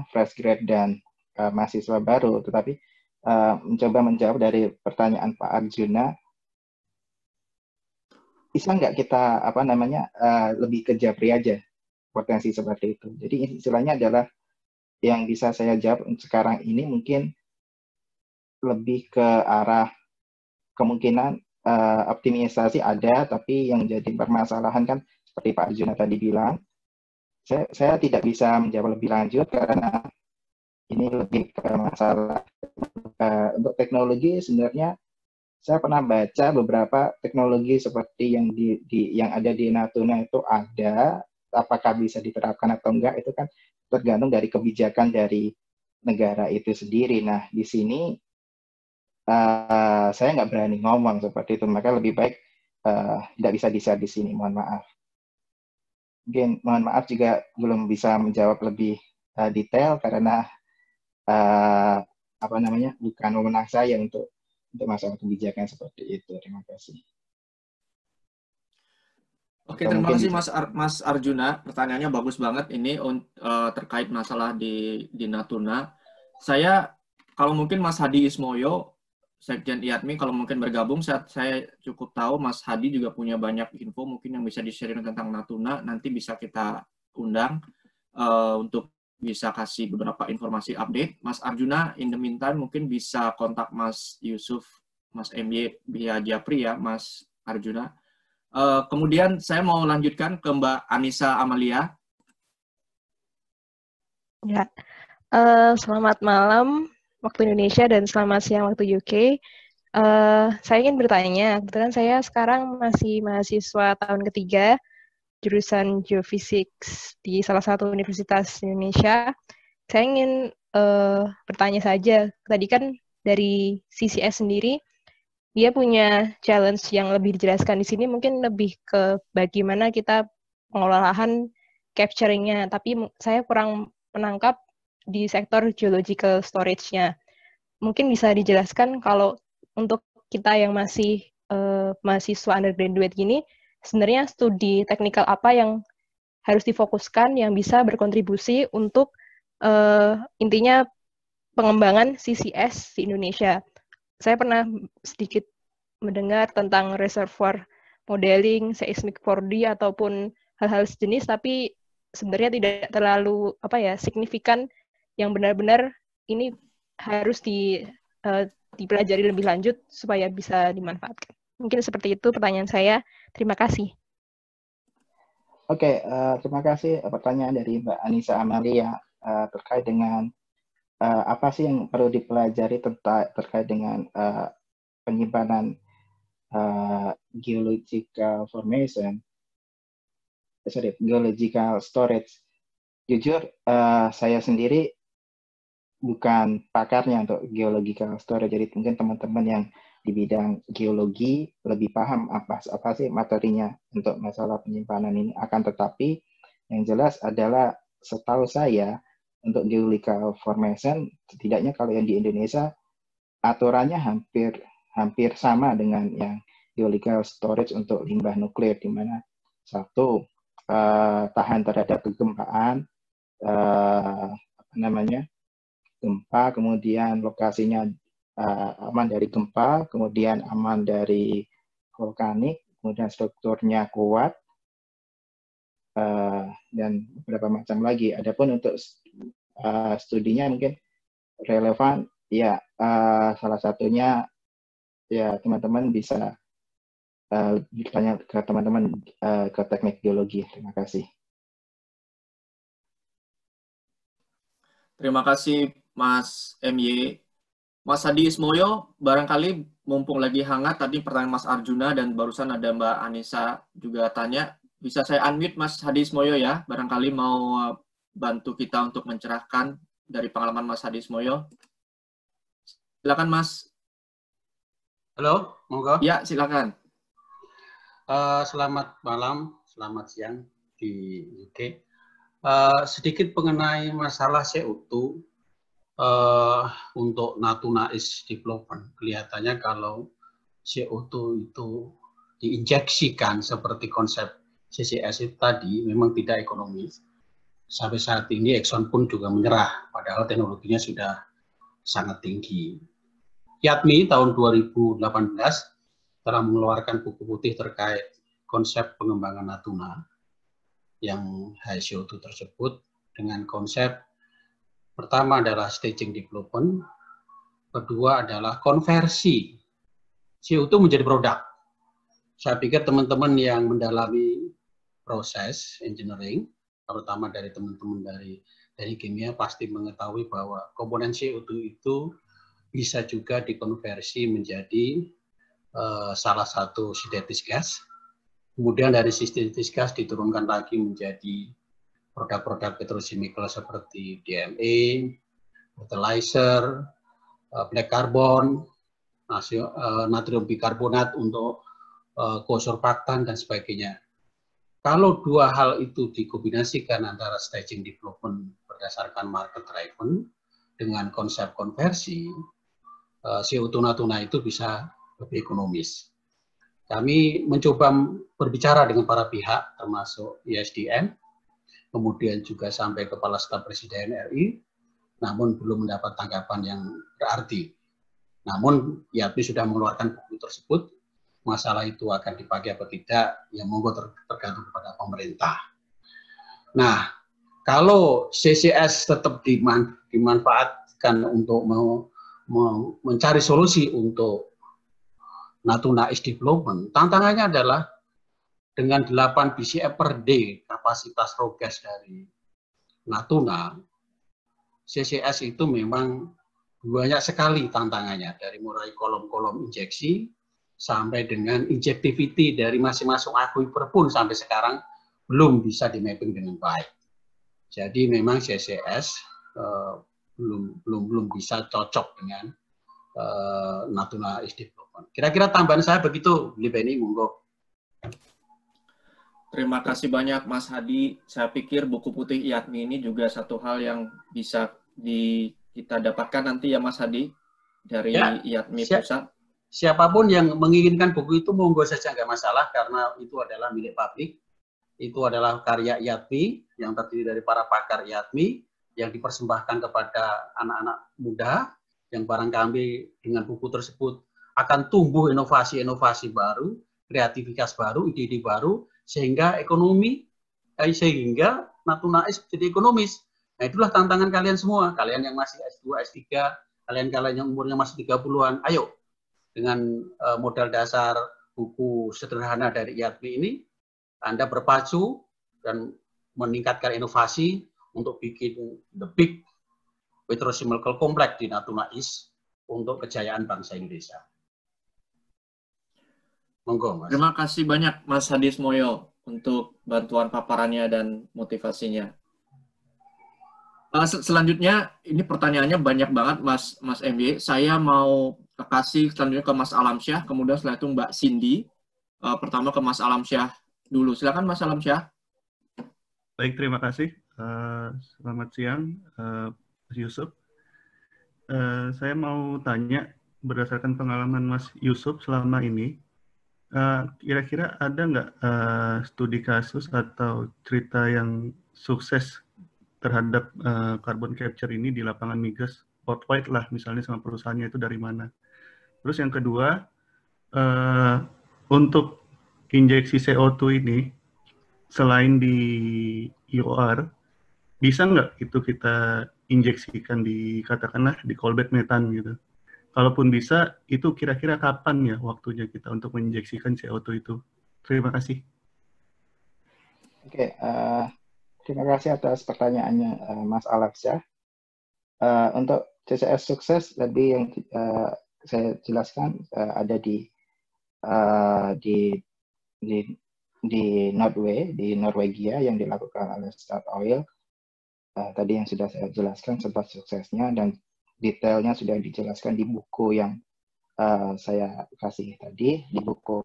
fresh grad dan mahasiswa baru, tetapi mencoba menjawab dari pertanyaan Pak Arjuna, bisa nggak kita lebih ke Japri aja potensi seperti itu. Jadi istilahnya adalah yang bisa saya jawab sekarang ini mungkin lebih ke arah kemungkinan optimisasi ada, tapi yang jadi permasalahan kan seperti Pak Arjuna tadi bilang, saya tidak bisa menjawab lebih lanjut karena ini lebih ke masalah untuk teknologi. Sebenarnya saya pernah baca beberapa teknologi seperti yang ada di Natuna itu ada, apakah bisa diterapkan atau enggak itu kan tergantung dari kebijakan dari negara itu sendiri. Nah, di sini saya nggak berani ngomong seperti itu, maka lebih baik tidak bisa di-share di sini, mohon maaf. Mungkin mohon maaf juga belum bisa menjawab lebih detail karena bukan wewenang saya untuk masalah kebijakan seperti itu. Terima kasih. Oke, terima kasih Mas Arjuna. Pertanyaannya bagus banget ini terkait masalah di Natuna. Saya, kalau mungkin Mas Hadi Ismoyo, Sekjen IATMI, kalau mungkin bergabung, saya cukup tahu Mas Hadi juga punya banyak info mungkin yang bisa di-share tentang Natuna. Nanti bisa kita undang untuk bisa kasih beberapa informasi update. Mas Arjuna, in the meantime, mungkin bisa kontak Mas Yusuf, Mas MY via Japri ya, Mas Arjuna. Kemudian saya mau lanjutkan ke Mbak Anissa Amalia. Ya, selamat malam waktu Indonesia dan selamat siang waktu UK. Saya ingin bertanya, kebetulan saya sekarang masih mahasiswa tahun ketiga, jurusan Geophysics di salah satu universitas Indonesia. Saya ingin bertanya saja, tadi kan dari CCS sendiri, dia punya challenge yang lebih dijelaskan di sini, mungkin lebih ke bagaimana kita pengolahan capturing-nya, tapi saya kurang menangkap di sektor geological storage-nya. Mungkin bisa dijelaskan kalau untuk kita yang masih mahasiswa undergraduate gini, sebenarnya studi teknikal apa yang harus difokuskan yang bisa berkontribusi untuk intinya pengembangan CCS di Indonesia. Saya pernah sedikit mendengar tentang reservoir modeling, seismic 4D ataupun hal-hal sejenis, tapi sebenarnya tidak terlalu signifikan yang benar-benar ini harus dipelajari lebih lanjut supaya bisa dimanfaatkan. Mungkin seperti itu pertanyaan saya. Terima kasih. Oke, terima kasih pertanyaan dari Mbak Anissa Amalia terkait dengan apa sih yang perlu dipelajari terkait dengan penyimpanan geological storage. Jujur, saya sendiri bukan pakarnya untuk geological storage, jadi mungkin teman-teman yang di bidang geologi lebih paham apa sih materinya untuk masalah penyimpanan ini. Akan tetapi Yang jelas adalah setahu saya untuk geological formation, setidaknya kalau yang di Indonesia aturannya hampir sama dengan yang geological storage untuk limbah nuklir, di mana satu tahan terhadap kegempaan, gempa, kemudian lokasinya aman dari gempa, kemudian aman dari vulkanik, kemudian strukturnya kuat, dan beberapa macam lagi. Adapun untuk studinya mungkin relevan, ya salah satunya ya teman-teman bisa bertanya ke teman-teman ke teknik geologi. Terima kasih. Terima kasih Mas MY. Mas Hadi Ismoyo, barangkali mumpung lagi hangat, tadi pertanyaan Mas Arjuna dan barusan ada Mbak Anissa juga tanya, bisa saya unmute Mas Hadi Ismoyo ya, barangkali mau bantu kita untuk mencerahkan dari pengalaman Mas Hadi Ismoyo. Silakan Mas. Halo, monggo. Ya, silakan. Selamat malam, selamat siang di UK. Sedikit mengenai masalah CO2 untuk Natuna East Development. Kelihatannya kalau CO2 itu diinjeksikan seperti konsep CCS itu tadi memang tidak ekonomis. Sampai saat ini Exxon pun juga menyerah, padahal teknologinya sudah sangat tinggi. YATMI tahun 2018 telah mengeluarkan buku putih terkait konsep pengembangan Natuna yang high CO2 tersebut dengan konsep pertama adalah staging development, kedua adalah konversi CO2 menjadi produk. Saya pikir teman-teman yang mendalami proses engineering, terutama dari teman-teman dari kimia, pasti mengetahui bahwa komponen CO2 itu bisa juga dikonversi menjadi salah satu synthetic gas. Kemudian dari synthetic gas diturunkan lagi menjadi produk-produk petrochemical seperti DMA, fertilizer, black carbon, natrium bikarbonat untuk kosurfaktan dan sebagainya. Kalau dua hal itu dikombinasikan antara staging development berdasarkan market driven dengan konsep konversi, CO2 Natuna itu bisa lebih ekonomis. Kami mencoba berbicara dengan para pihak, termasuk ISDN, kemudian juga sampai Kepala Staf Presiden RI, namun belum mendapat tanggapan yang berarti. Namun YATMI sudah mengeluarkan buku tersebut, masalah itu akan dipakai atau tidak, ya monggo tergantung kepada pemerintah. Nah, kalau CCS tetap dimanfaatkan untuk mencari solusi untuk Natuna East Development, tantangannya adalah dengan 8 BCM per day kapasitas raw gas dari Natuna, CCS itu memang banyak sekali tantangannya, dari mulai kolom-kolom injeksi sampai dengan injectivity dari masing-masing aquifer pun sampai sekarang belum bisa di-mapping dengan baik. Jadi memang CCS belum bisa cocok dengan Natuna East Development. Kira-kira tambahan saya begitu, Libeni, monggo. Terima kasih banyak Mas Hadi. Saya pikir buku putih YATMI ini juga satu hal yang bisa kita dapatkan nanti ya Mas Hadi dari YATMI Pusat. Siapapun yang menginginkan buku itu monggo saja, nggak masalah, karena itu adalah milik publik. Itu adalah karya YATMI yang terdiri dari para pakar YATMI yang dipersembahkan kepada anak-anak muda yang barangkali dengan buku tersebut akan tumbuh inovasi-inovasi baru, kreativitas baru, ide-ide baru, sehingga sehingga Natuna East jadi ekonomis. Nah, itulah tantangan kalian semua, kalian yang masih S2, S3, kalian yang umurnya masih 30-an, ayo dengan modal dasar buku sederhana dari YATMI ini, Anda berpacu dan meningkatkan inovasi untuk bikin the big petrochemical complex di Natuna East untuk kejayaan bangsa Indonesia. Monggo, Mas. Terima kasih banyak Mas Hadi Ismoyo untuk bantuan paparannya dan motivasinya. Selanjutnya, ini pertanyaannya banyak banget Mas MY. Saya mau kasih selanjutnya ke Mas Alamsyah, kemudian setelah itu Mbak Cindy. Pertama ke Mas Alamsyah dulu. Silakan Mas Alamsyah. Baik, terima kasih. Selamat siang, Mas Yusuf. Saya mau tanya, berdasarkan pengalaman Mas Yusuf selama ini, kira-kira ada nggak studi kasus atau cerita yang sukses terhadap carbon capture ini di lapangan migas worldwide lah, misalnya sama perusahaannya itu dari mana? Terus yang kedua, untuk injeksi CO2 ini, selain di IOR, bisa nggak itu kita injeksikan di, katakanlah, di coalbed metan gitu? Kalaupun bisa, itu kira-kira kapan ya waktunya kita untuk menginjeksikan CO2 itu? Terima kasih. Oke, terima kasih atas pertanyaannya, Mas Alex ya. Untuk CCS sukses lebih yang saya jelaskan ada di Norway, di Norwegia yang dilakukan oleh Statoil. Tadi yang sudah saya jelaskan sebab suksesnya dan detailnya sudah dijelaskan di buku yang saya kasih tadi, di buku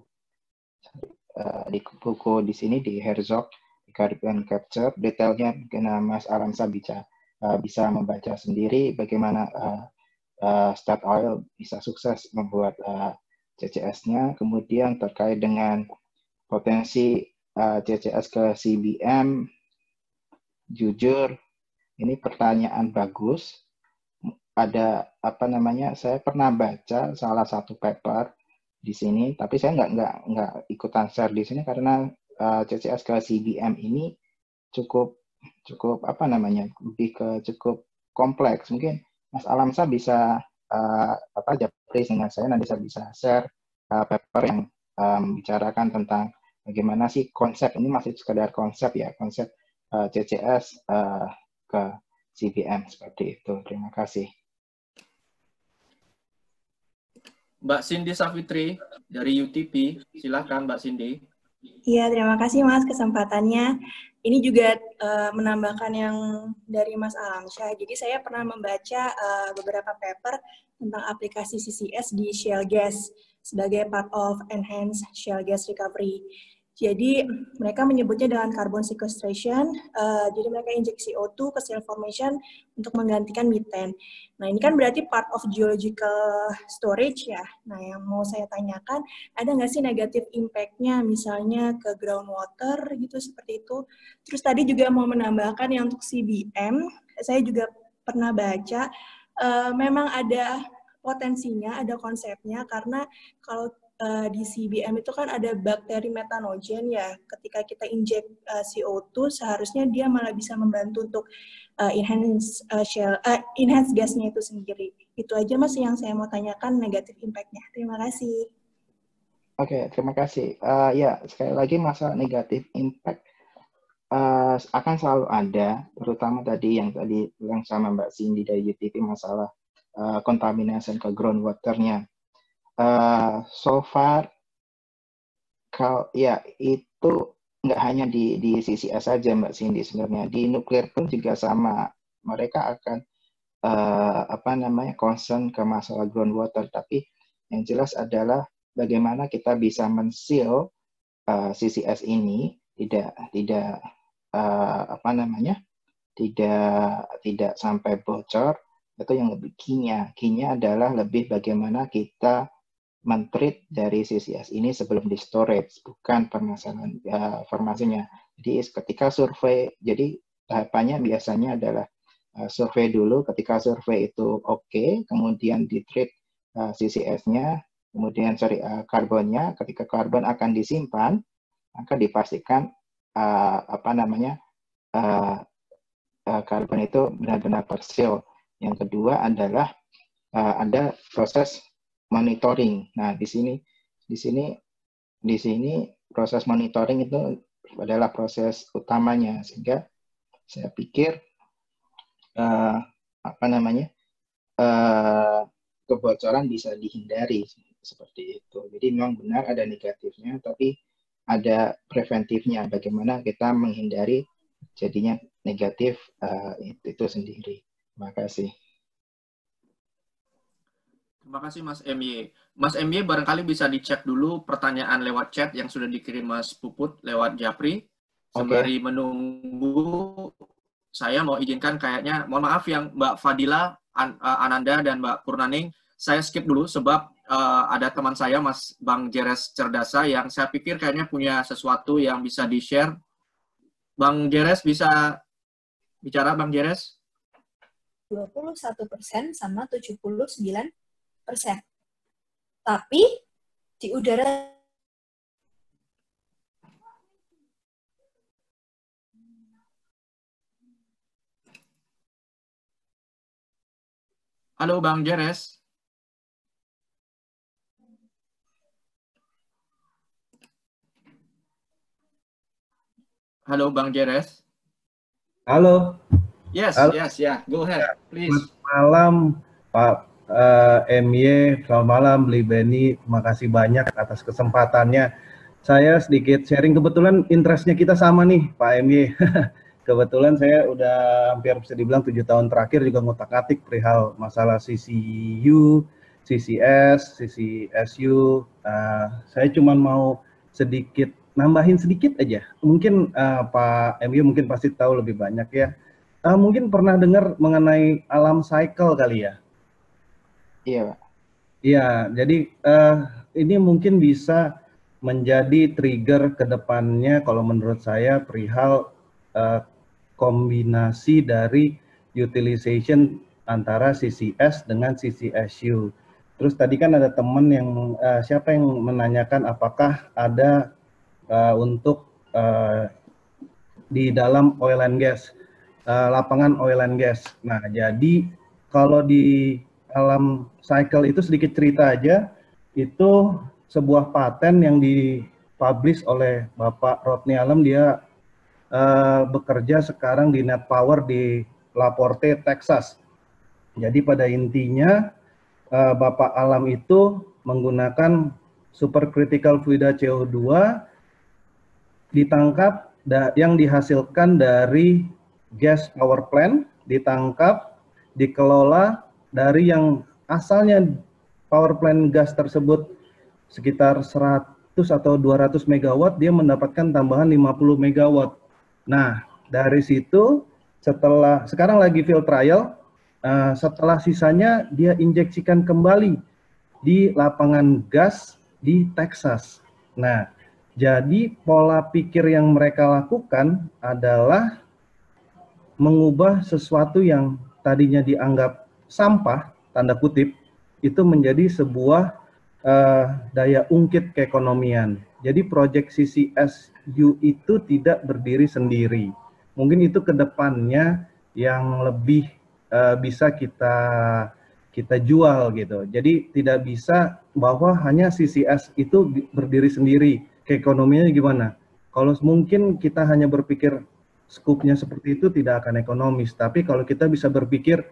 di sini di Herzog, di Carbon Capture. Detailnya mungkin Mas Alamsa bisa membaca sendiri bagaimana Statoil bisa sukses membuat CCS-nya. Kemudian terkait dengan potensi CCS ke CBM, jujur ini pertanyaan bagus. Ada saya pernah baca salah satu paper di sini, tapi saya nggak ikutan share di sini karena CCS ke CBM ini cukup lebih ke cukup kompleks. Mungkin Mas Alamsa bisa japri dengan saya, nanti saya bisa share paper yang membicarakan tentang bagaimana sih konsep ini, masih sekedar konsep ya, konsep CCS ke CBM seperti itu. Terima kasih. Mbak Cindy Safitri dari UTP, silahkan Mbak Cindy. Iya, terima kasih Mas kesempatannya. Ini juga menambahkan yang dari Mas Alamsyah. Jadi saya pernah membaca beberapa paper tentang aplikasi CCS di shale gas sebagai part of enhanced shale gas recovery. Jadi mereka menyebutnya dengan carbon sequestration, jadi mereka injeksi CO2 ke shale formation untuk menggantikan methane. Nah ini kan berarti part of geological storage ya. Nah yang mau saya tanyakan, ada nggak sih negatif impact-nya misalnya ke groundwater gitu seperti itu. Terus tadi juga mau menambahkan yang untuk CBM, saya juga pernah baca, memang ada potensinya, ada konsepnya, karena kalau di CBM itu kan ada bakteri metanogen ya. Ketika kita injek CO2, seharusnya dia malah bisa membantu untuk enhance gasnya itu sendiri. Itu aja Mas yang saya mau tanyakan negatif impact-nya. Terima kasih. Oke, terima kasih. Ya, sekali lagi masalah negatif impact akan selalu ada, terutama tadi yang sama Mbak Cindy dari UTP, masalah contamination ke groundwater-nya. So far, itu nggak hanya di CCS saja Mbak Cindy, sebenarnya di nuklir pun juga sama. Mereka akan concern ke masalah groundwater, tapi yang jelas adalah bagaimana kita bisa men-seal CCS ini tidak sampai bocor. Itu yang lebih key-nya. Key-nya adalah lebih bagaimana kita men-treat dari CCS ini sebelum di storage, bukan permasalahan formasinya. Jadi ketika survei, jadi tahapannya biasanya adalah survei dulu. Ketika survei itu oke, kemudian di-treat CCS-nya, kemudian karbonnya. Ketika karbon akan disimpan, maka dipastikan karbon itu benar-benar terseal. Yang kedua adalah ada proses monitoring. Nah, di sini proses monitoring itu adalah proses utamanya, sehingga saya pikir kebocoran bisa dihindari seperti itu. Jadi memang benar ada negatifnya, tapi ada preventifnya. Bagaimana kita menghindari jadinya negatif itu sendiri. Terima kasih. Terima kasih Mas MY. Mas MY barangkali bisa dicek dulu pertanyaan lewat chat yang sudah dikirim Mas Puput lewat Japri. Sembari menunggu, saya mau izinkan kayaknya, mohon maaf yang Mbak Fadila, Ananda, dan Mbak Purnaning, saya skip dulu sebab ada teman saya, Mas Bang Jeres Cerdasa, yang saya pikir kayaknya punya sesuatu yang bisa di-share. Bang Jeres bisa bicara, Bang Jeres? 21% sama 79%. Tapi di udara Halo Bang Jeres. Halo Bang Jeres. Halo. Yes, Halo. yes, ya. Yeah. Go ahead, please. Selamat malam Pak MY, selamat malam Bli Beni. Terima kasih banyak atas kesempatannya. Saya sedikit sharing, kebetulan interestnya kita sama nih Pak MY. Kebetulan saya udah hampir bisa dibilang 7 tahun terakhir juga ngotak-atik perihal masalah CCU, CCS, CCSU. Saya cuma mau sedikit nambahin sedikit aja. Mungkin Pak MY mungkin pasti tahu lebih banyak ya. Mungkin pernah dengar mengenai alam cycle kali ya? Iya, Pak. Iya, jadi ini mungkin bisa menjadi trigger ke depannya kalau menurut saya perihal kombinasi dari utilization antara CCS dengan CCSU. Terus tadi kan ada teman yang siapa yang menanyakan apakah ada untuk di dalam oil and gas, lapangan oil and gas. Nah, jadi kalau di alam cycle itu sedikit cerita aja, itu sebuah paten yang dipublish oleh Bapak Rodney Allen. Dia bekerja sekarang di Net Power di La Porte, Texas. Jadi pada intinya Bapak Alam itu menggunakan supercritical fluida CO2 ditangkap yang dihasilkan dari gas power plant, ditangkap, dikelola dari yang asalnya power plant gas tersebut sekitar 100 atau 200 megawatt, dia mendapatkan tambahan 50 megawatt. Nah, dari situ sekarang lagi field trial, setelah sisanya dia injeksikan kembali di lapangan gas di Texas. Nah, jadi pola pikir yang mereka lakukan adalah mengubah sesuatu yang tadinya dianggap sampah, tanda kutip, itu menjadi sebuah daya ungkit keekonomian. Jadi proyek CCSU itu tidak berdiri sendiri. Mungkin itu ke depannya yang lebih bisa kita jual gitu. Jadi tidak bisa bahwa hanya CCS itu berdiri sendiri. Keekonomiannya gimana? Kalau mungkin kita hanya berpikir skupnya seperti itu tidak akan ekonomis. Tapi kalau kita bisa berpikir,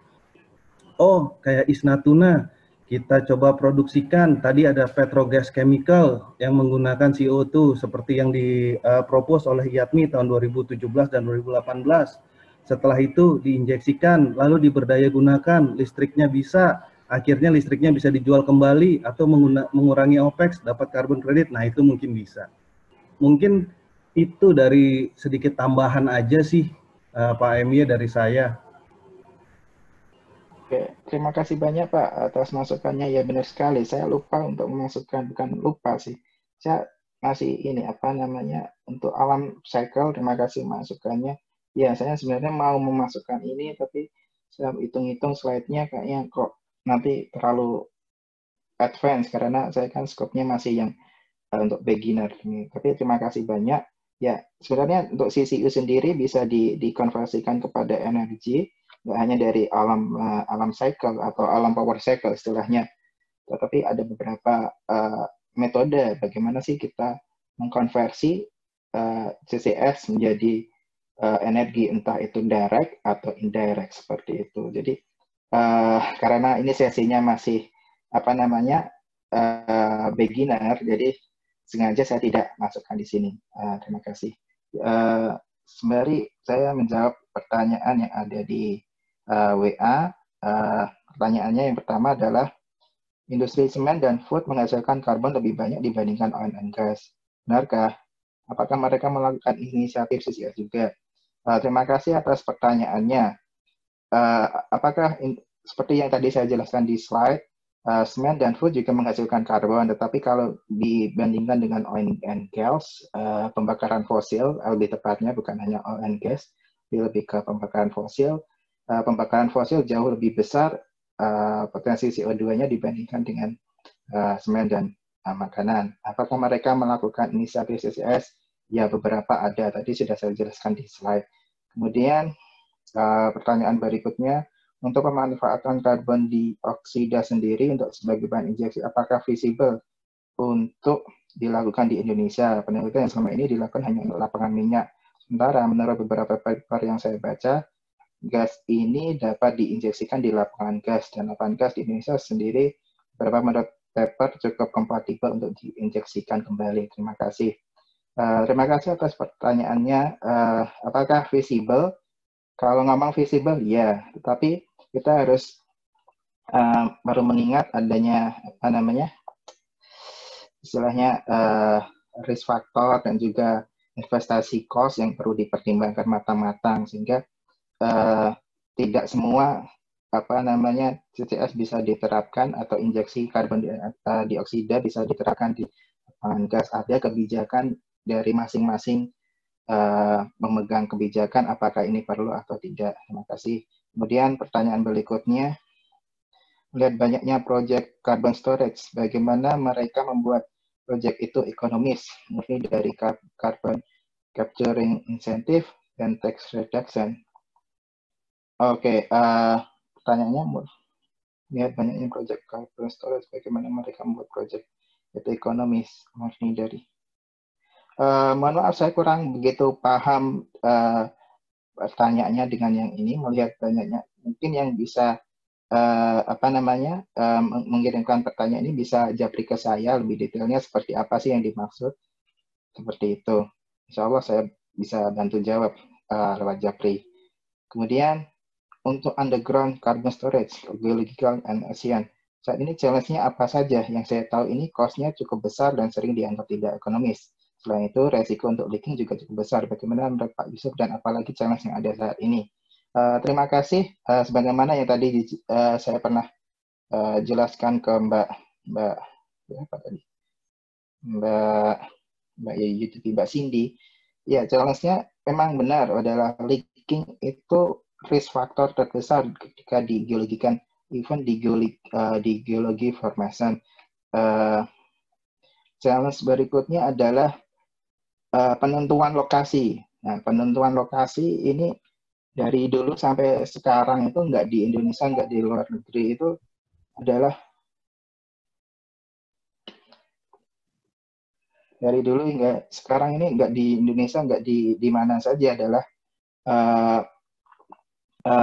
oh kayak Isnatuna, kita coba produksikan, tadi ada petrogas chemical yang menggunakan CO2 seperti yang dipropos oleh IATMI tahun 2017 dan 2018. Setelah itu diinjeksikan, lalu diberdaya gunakan, listriknya bisa, akhirnya listriknya bisa dijual kembali atau mengurangi OPEX, dapat carbon credit, nah itu mungkin bisa. Mungkin itu dari sedikit tambahan aja sih Pak MY dari saya. Oke, terima kasih banyak Pak atas masukannya. Ya benar sekali, saya lupa untuk memasukkan, bukan lupa sih. Saya masih ini untuk alam cycle, terima kasih masukannya. Ya, saya sebenarnya mau memasukkan ini, tapi saya hitung-hitung slide-nya kayaknya kok nanti terlalu advance, karena saya kan scope-nya masih yang untuk beginner. Tapi terima kasih banyak. Ya, sebenarnya untuk CCU sendiri bisa dikonversikan kepada energi, nggak hanya dari alam cycle atau alam power cycle istilahnya, tetapi ada beberapa metode bagaimana sih kita mengkonversi CCS menjadi energi, entah itu direct atau indirect seperti itu. Jadi karena ini sesinya masih beginner, jadi sengaja saya tidak masukkan di sini. Terima kasih. Sembari saya menjawab pertanyaan yang ada di WA, pertanyaannya yang pertama adalah industri semen dan food menghasilkan karbon lebih banyak dibandingkan oil and gas. Benarkah? apakah mereka melakukan inisiatif CCS juga? Terima kasih atas pertanyaannya. Apakah seperti yang tadi saya jelaskan di slide, semen dan food juga menghasilkan karbon, tetapi kalau dibandingkan dengan oil and gas, pembakaran fosil, lebih tepatnya bukan hanya oil and gas, lebih ke pembakaran fosil jauh lebih besar potensi CO2-nya dibandingkan dengan semen dan makanan. Apakah mereka melakukan inisiatif CCS? Ya, beberapa ada. Tadi sudah saya jelaskan di slide. Kemudian pertanyaan berikutnya, untuk pemanfaatan karbon dioksida sendiri untuk sebagai bahan injeksi, apakah visible untuk dilakukan di Indonesia? Penelitian yang selama ini dilakukan hanya untuk lapangan minyak. Sementara menurut beberapa paper yang saya baca, gas ini dapat diinjeksikan di lapangan gas, dan lapangan gas di Indonesia sendiri beberapa menurut paper cukup kompatibel untuk diinjeksikan kembali. Terima kasih. Terima kasih atas pertanyaannya. Apakah visible? Kalau ngomong visible, ya, tetapi kita harus baru mengingat adanya istilahnya risk factor dan juga investasi cost yang perlu dipertimbangkan matang-matang, sehingga tidak semua CCS bisa diterapkan atau injeksi karbon dioksida bisa diterapkan di lapangan gas. Ada kebijakan dari masing-masing memegang kebijakan apakah ini perlu atau tidak. Terima kasih. Kemudian pertanyaan berikutnya, melihat banyaknya proyek carbon storage, bagaimana mereka membuat proyek itu ekonomis, murni dari carbon capturing incentive dan tax reduction. Oke, pertanyaannya, melihat banyaknya proyek carbon storage, bagaimana mereka membuat proyek itu ekonomis, murni dari mohon maaf, saya kurang begitu paham pertanyaannya dengan yang ini. Melihat banyaknya, mungkin yang bisa mengirimkan pertanyaan ini bisa japri ke saya lebih detailnya seperti apa sih yang dimaksud, seperti itu. Insya Allah saya bisa bantu jawab lewat japri. Kemudian untuk underground carbon storage, geological and ASEAN, saat ini challenge-nya apa saja? Yang saya tahu ini cost-nya cukup besar dan sering dianggap tidak ekonomis. Selain itu, resiko untuk leaking juga cukup besar. Bagaimana menurut Pak Yusuf dan apalagi challenge yang ada saat ini? Terima kasih. Sebagaimana yang tadi saya pernah jelaskan ke Mbak Cindy. Ya, challenge-nya memang benar adalah leaking itu risk factor terbesar ketika digeologikan, even di geologi formation. Challenge berikutnya adalah penentuan lokasi. Nah, penentuan lokasi ini dari dulu sampai sekarang itu nggak di Indonesia, nggak di luar negeri, itu adalah dari dulu hingga sekarang ini nggak di Indonesia, nggak di mana saja adalah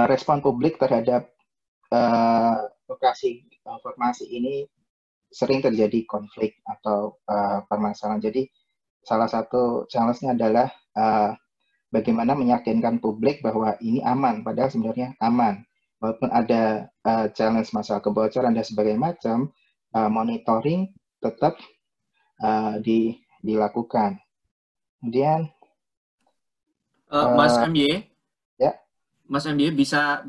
respon publik terhadap lokasi formasi ini sering terjadi konflik atau permasalahan. Jadi salah satu challenge-nya adalah bagaimana meyakinkan publik bahwa ini aman, padahal sebenarnya aman. Walaupun ada challenge masalah kebocoran dan sebagainya macam, monitoring tetap dilakukan. Kemudian Mas MY, ya, Mas MY bisa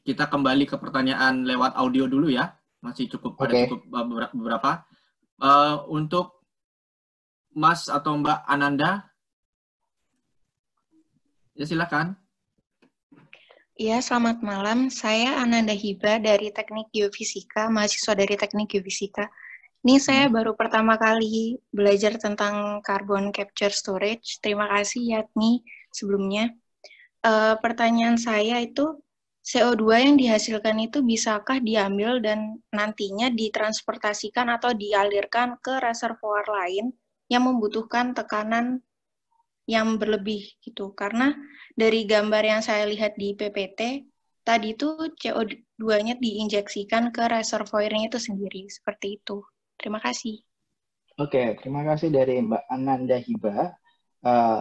kita kembali ke pertanyaan lewat audio dulu ya, masih cukup ada cukup beberapa. Untuk Mas atau Mbak Ananda, ya silakan. Ya, selamat malam. Saya Ananda Hiba dari Teknik Geofisika, mahasiswa dari Teknik Geofisika. Ini saya baru pertama kali belajar tentang carbon capture storage. Terima kasih Yatmi sebelumnya. Pertanyaan saya itu, CO2 yang dihasilkan itu bisakah diambil dan nantinya ditransportasikan atau dialirkan ke reservoir lain yang membutuhkan tekanan yang berlebih gitu? Karena dari gambar yang saya lihat di PPT, tadi itu CO2-nya diinjeksikan ke reservoirnya itu sendiri, seperti itu. Terima kasih. Oke, terima kasih dari Mbak Ananda Hiba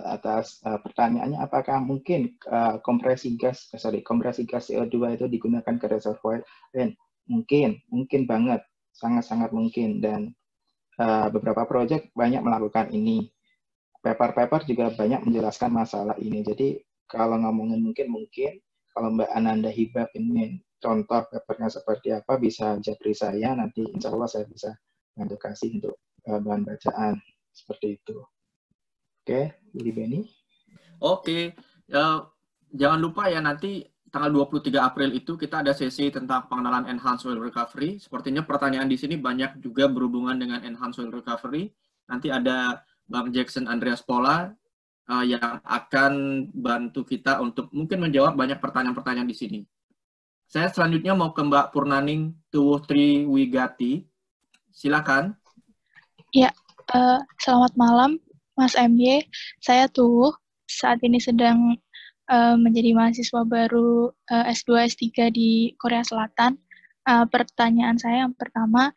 atas pertanyaannya. Apakah mungkin kompresi gas CO2 itu digunakan ke reservoir? Mungkin banget, sangat-sangat mungkin. Dan beberapa proyek banyak melakukan ini. Paper-paper juga banyak menjelaskan masalah ini. Jadi kalau ngomongin mungkin kalau Mbak Ananda Hibab ingin contoh papernya seperti apa, bisa japri saya, nanti insya Allah saya bisa edukasi untuk bahan bacaan seperti itu. Oke, Willy Benny. Oke, jangan lupa ya nanti tanggal 23 April itu kita ada sesi tentang pengenalan Enhanced Oil Recovery. Sepertinya pertanyaan di sini banyak juga berhubungan dengan Enhanced Oil Recovery. Nanti ada Bang Jackson Andreas Pola yang akan bantu kita untuk mungkin menjawab banyak pertanyaan-pertanyaan di sini. Saya selanjutnya mau ke Mbak Purnaning Tuwuh Triwigati. Silakan. Ya, selamat malam Mas MY. Saya Tuwuh. Saat ini sedang menjadi mahasiswa baru S2, S3 di Korea Selatan. Pertanyaan saya yang pertama,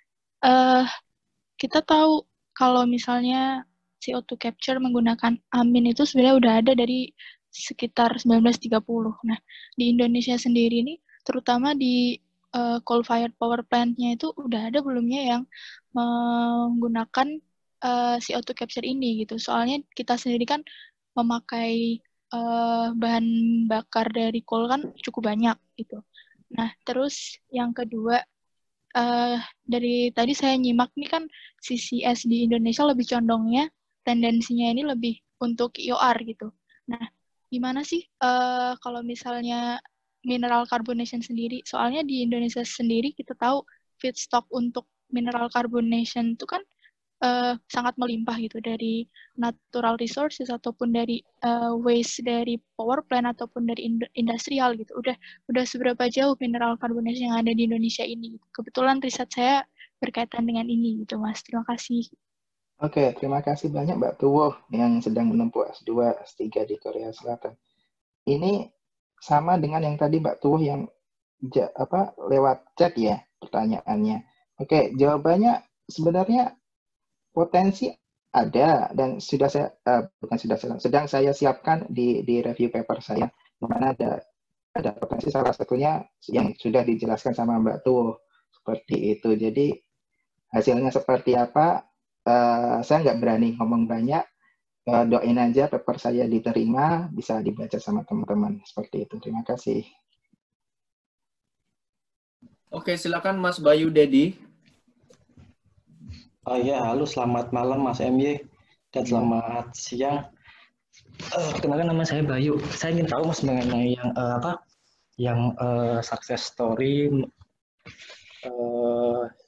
kita tahu kalau misalnya CO2 capture menggunakan amin itu sebenarnya udah ada dari sekitar 1930. Nah, di Indonesia sendiri ini, terutama di coal-fired power plant-nya itu udah ada belumnya yang menggunakan CO2 capture ini gitu. Soalnya kita sendiri kan memakai bahan bakar dari coal kan cukup banyak gitu. Nah, terus yang kedua, dari tadi saya nyimak nih kan CCS di Indonesia lebih condongnya tendensinya ini lebih untuk IOR gitu. Nah, gimana sih kalau misalnya mineral carbonation sendiri? Soalnya di Indonesia sendiri kita tahu feedstock untuk mineral carbonation itu kan sangat melimpah gitu dari natural resources ataupun dari waste dari power plant ataupun dari industrial gitu. Udah seberapa jauh mineral carbonation yang ada di Indonesia ini? Kebetulan riset saya berkaitan dengan ini gitu, Mas. Terima kasih. Oke, terima kasih banyak Mbak Tuwuh yang sedang menempuh S2, S3 di Korea Selatan. Ini sama dengan yang tadi Mbak Tuwuh yang lewat chat ya pertanyaannya. Oke, jawabannya sebenarnya potensi ada dan sedang saya siapkan di review paper saya, di mana ada potensi salah satunya yang sudah dijelaskan sama Mbak Tuwuh seperti itu. Jadi hasilnya seperti apa? Saya nggak berani ngomong banyak. Doain aja paper saya diterima, bisa dibaca sama teman-teman seperti itu. Terima kasih. Oke, silakan Mas Bayu Dedi. Ya, halo, selamat malam Mas MY dan selamat siang. Perkenalkan nama saya Bayu. Saya ingin tahu Mas mengenai yang success story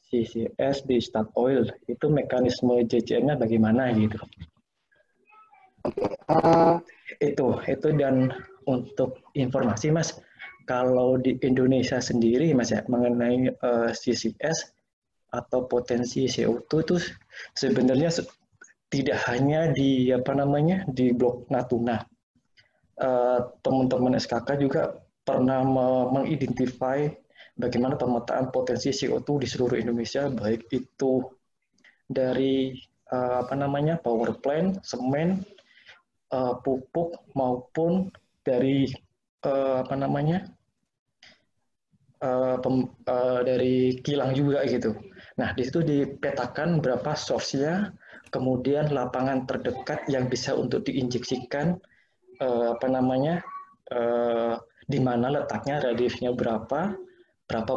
CCS di Statoil. Itu mekanisme JCM-nya bagaimana gitu? Itu dan untuk informasi Mas, kalau di Indonesia sendiri Mas ya mengenai CCS atau potensi CO2 itu sebenarnya tidak hanya di di Blok Natuna. Teman-teman SKK juga pernah mengidentify bagaimana pemetaan potensi CO2 di seluruh Indonesia, baik itu dari power plant, semen, pupuk maupun dari dari kilang juga gitu. Nah, di situ dipetakan berapa source-nya, kemudian lapangan terdekat yang bisa untuk diinjeksikan, di mana letaknya, radiusnya berapa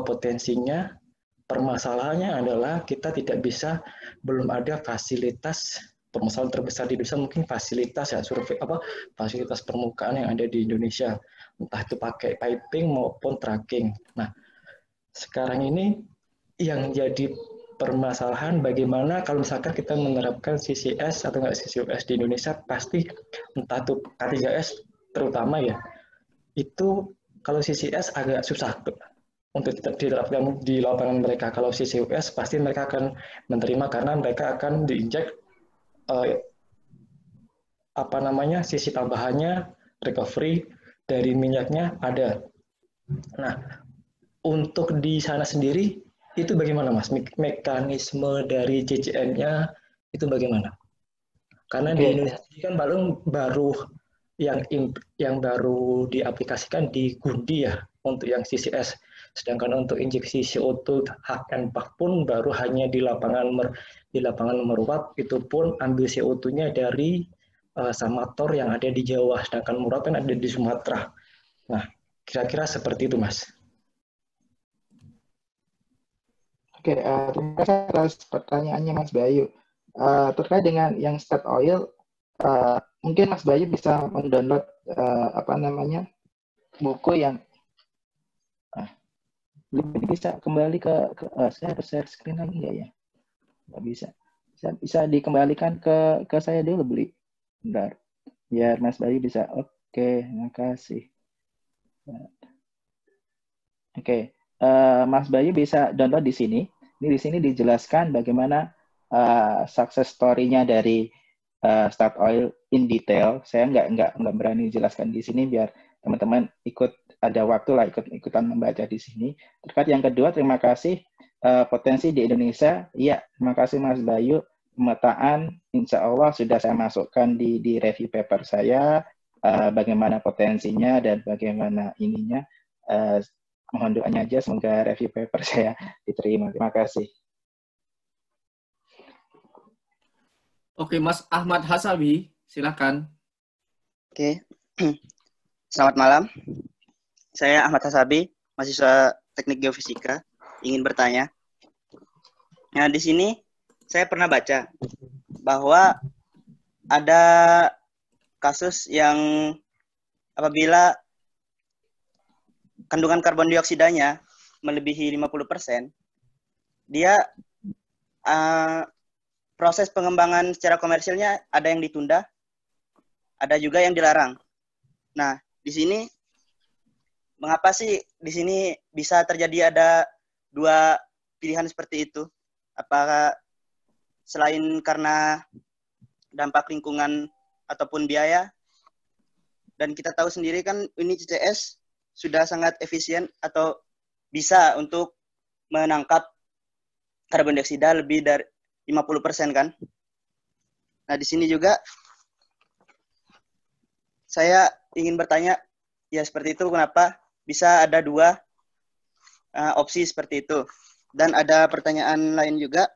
potensinya. Permasalahannya adalah kita tidak bisa, belum ada fasilitas. Permasalahan terbesar di Indonesia mungkin fasilitas ya, fasilitas permukaan yang ada di Indonesia, entah itu pakai piping maupun tracking. Nah, sekarang ini yang jadi permasalahan bagaimana kalau misalkan kita menerapkan CCS atau nggak CCUS di Indonesia, pasti entah itu K3S terutama ya, itu kalau CCS agak susah untuk diterapkan di lapangan mereka. Kalau CCUS pasti mereka akan menerima karena mereka akan diinjek sisi tambahannya, recovery dari minyaknya ada. Nah, untuk di sana sendiri itu bagaimana Mas? Mekanisme dari JCM-nya itu bagaimana? Karena di Indonesia kan baru yang baru diaplikasikan di Gundi ya untuk yang CCS. Sedangkan untuk injeksi CO2 H&PAK pun baru hanya di lapangan Meruap, itu pun ambil CO2-nya dari Samator yang ada di Jawa, sedangkan Meruap kan ada di Sumatera. Nah, kira-kira seperti itu, Mas. Oke, terima kasih atas pertanyaannya Mas Bayu. Terkait dengan yang Start Oil, mungkin Mas Bayu bisa mendownload buku yang bisa kembali ke saya harus share screen lagi nggak ya? Nggak bisa. Bisa dikembalikan ke saya dulu, beli. Bentar. Biar Mas Bayu bisa. Oke, terima kasih. Oke, Mas Bayu bisa download di sini. Ini di sini dijelaskan bagaimana success story-nya dari Start Oil in detail. Saya nggak berani jelaskan di sini biar teman-teman ada waktu lah ikutan membaca di sini. Terkait yang kedua, terima kasih potensi di Indonesia. Iya, terima kasih Mas Bayu. Pemetaan, insya Allah sudah saya masukkan di review paper saya. Bagaimana potensinya dan bagaimana ininya. Mohon doanya aja semoga review paper saya diterima. Terima kasih. Oke, Mas Ahmad Hasabi, silakan. Oke, selamat malam. Saya Ahmad Hasabi, mahasiswa Teknik Geofisika, ingin bertanya. Nah, di sini saya pernah baca bahwa ada kasus yang apabila kandungan karbon dioksidanya melebihi 50%, dia proses pengembangan secara komersilnya ada yang ditunda, ada juga yang dilarang. Nah, di sini mengapa sih di sini bisa terjadi ada dua pilihan seperti itu? Apakah selain karena dampak lingkungan ataupun biaya? Dan kita tahu sendiri kan ini CCS sudah sangat efisien atau bisa untuk menangkap karbon dioksida lebih dari 50% kan. Nah, di sini juga saya ingin bertanya, ya seperti itu, kenapa bisa ada dua opsi seperti itu. Dan ada pertanyaan lain juga.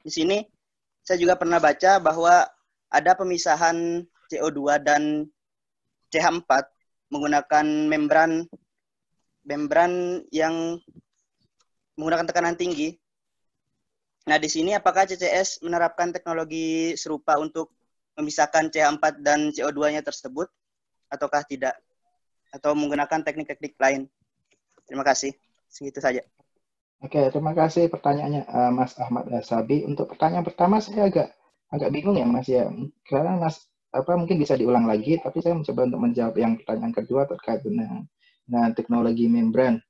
Di sini saya juga pernah baca bahwa ada pemisahan CO2 dan CH4 menggunakan membran yang menggunakan tekanan tinggi. Nah, di sini apakah CCS menerapkan teknologi serupa untuk memisahkan CH4 dan CO2-nya tersebut, ataukah tidak? Atau menggunakan teknik-teknik lain? Terima kasih. Segitu saja. Oke, terima kasih pertanyaannya Mas Ahmad Hasabi. Untuk pertanyaan pertama saya agak bingung ya Mas ya. Karena Mas mungkin bisa diulang lagi, tapi saya mencoba untuk menjawab yang pertanyaan kedua terkait dengan teknologi membran.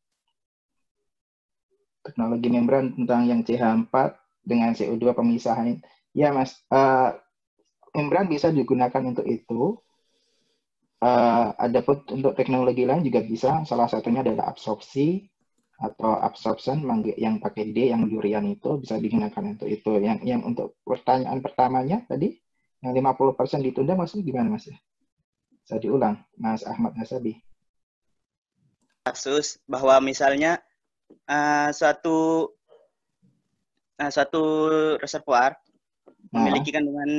Teknologi membran tentang yang CH4 dengan CO2 pemisahan. Ya Mas, membran bisa digunakan untuk itu. Adapun untuk teknologi lain juga bisa. Salah satunya adalah absorpsi atau absorption yang pakai D, yang durian itu bisa digunakan untuk itu. Yang untuk pertanyaan pertamanya tadi, yang 50% ditunda maksudnya gimana Mas? Saya diulang, Mas Ahmad Hasabi. Kasus bahwa misalnya suatu reservoir memiliki kandungan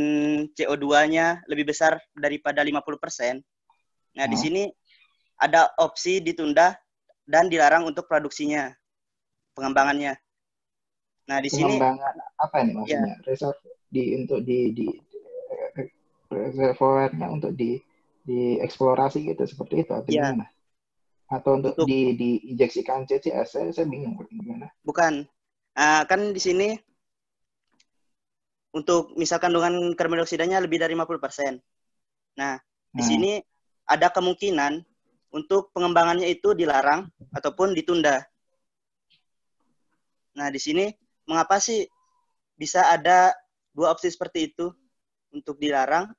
CO2-nya lebih besar daripada 50%. Nah, di sini ada opsi ditunda dan dilarang untuk produksinya, pengembangannya. Nah, di sini pengembangan apa ini maksudnya? Ya. Reservoirnya untuk dieksplorasi gitu, seperti itu atau gimana? Atau untuk diinjeksikan CCS? Saya bingung gimana. Bukan. Kan di sini untuk misalkan kandungan karbon dioksidanya lebih dari 50%. Nah, di sini ada kemungkinan untuk pengembangannya itu dilarang ataupun ditunda. Nah, di sini mengapa sih bisa ada dua opsi seperti itu, untuk dilarang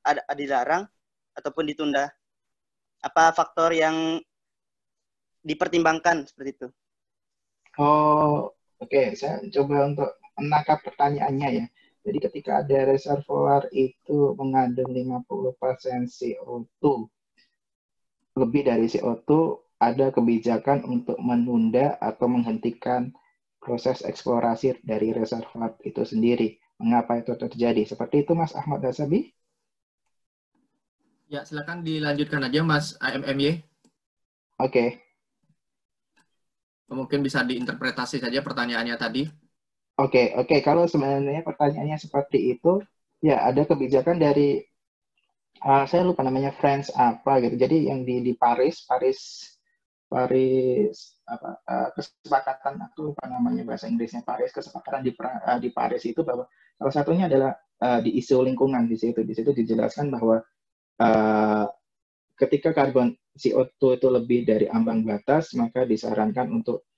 ataupun ditunda? Apa faktor yang dipertimbangkan seperti itu? Oh, oke. Saya coba untuk menangkap pertanyaannya ya. Jadi ketika ada reservoir itu mengandung 50% CO2, lebih dari CO2, ada kebijakan untuk menunda atau menghentikan proses eksplorasi dari reservat itu sendiri. Mengapa itu terjadi? Seperti itu, Mas Ahmad Hasabi. Ya, silakan dilanjutkan aja, Mas AMMY. Oke. Mungkin bisa diinterpretasi saja pertanyaannya tadi. Oke. Kalau sebenarnya pertanyaannya seperti itu, ya ada kebijakan dari saya lupa namanya France apa gitu. Jadi yang di Paris kesepakatan, aku lupa namanya bahasa Inggrisnya, kesepakatan di Paris itu bahwa salah satunya adalah di isu lingkungan. Di situ dijelaskan bahwa ketika karbon CO2 itu lebih dari ambang batas, maka disarankan untuk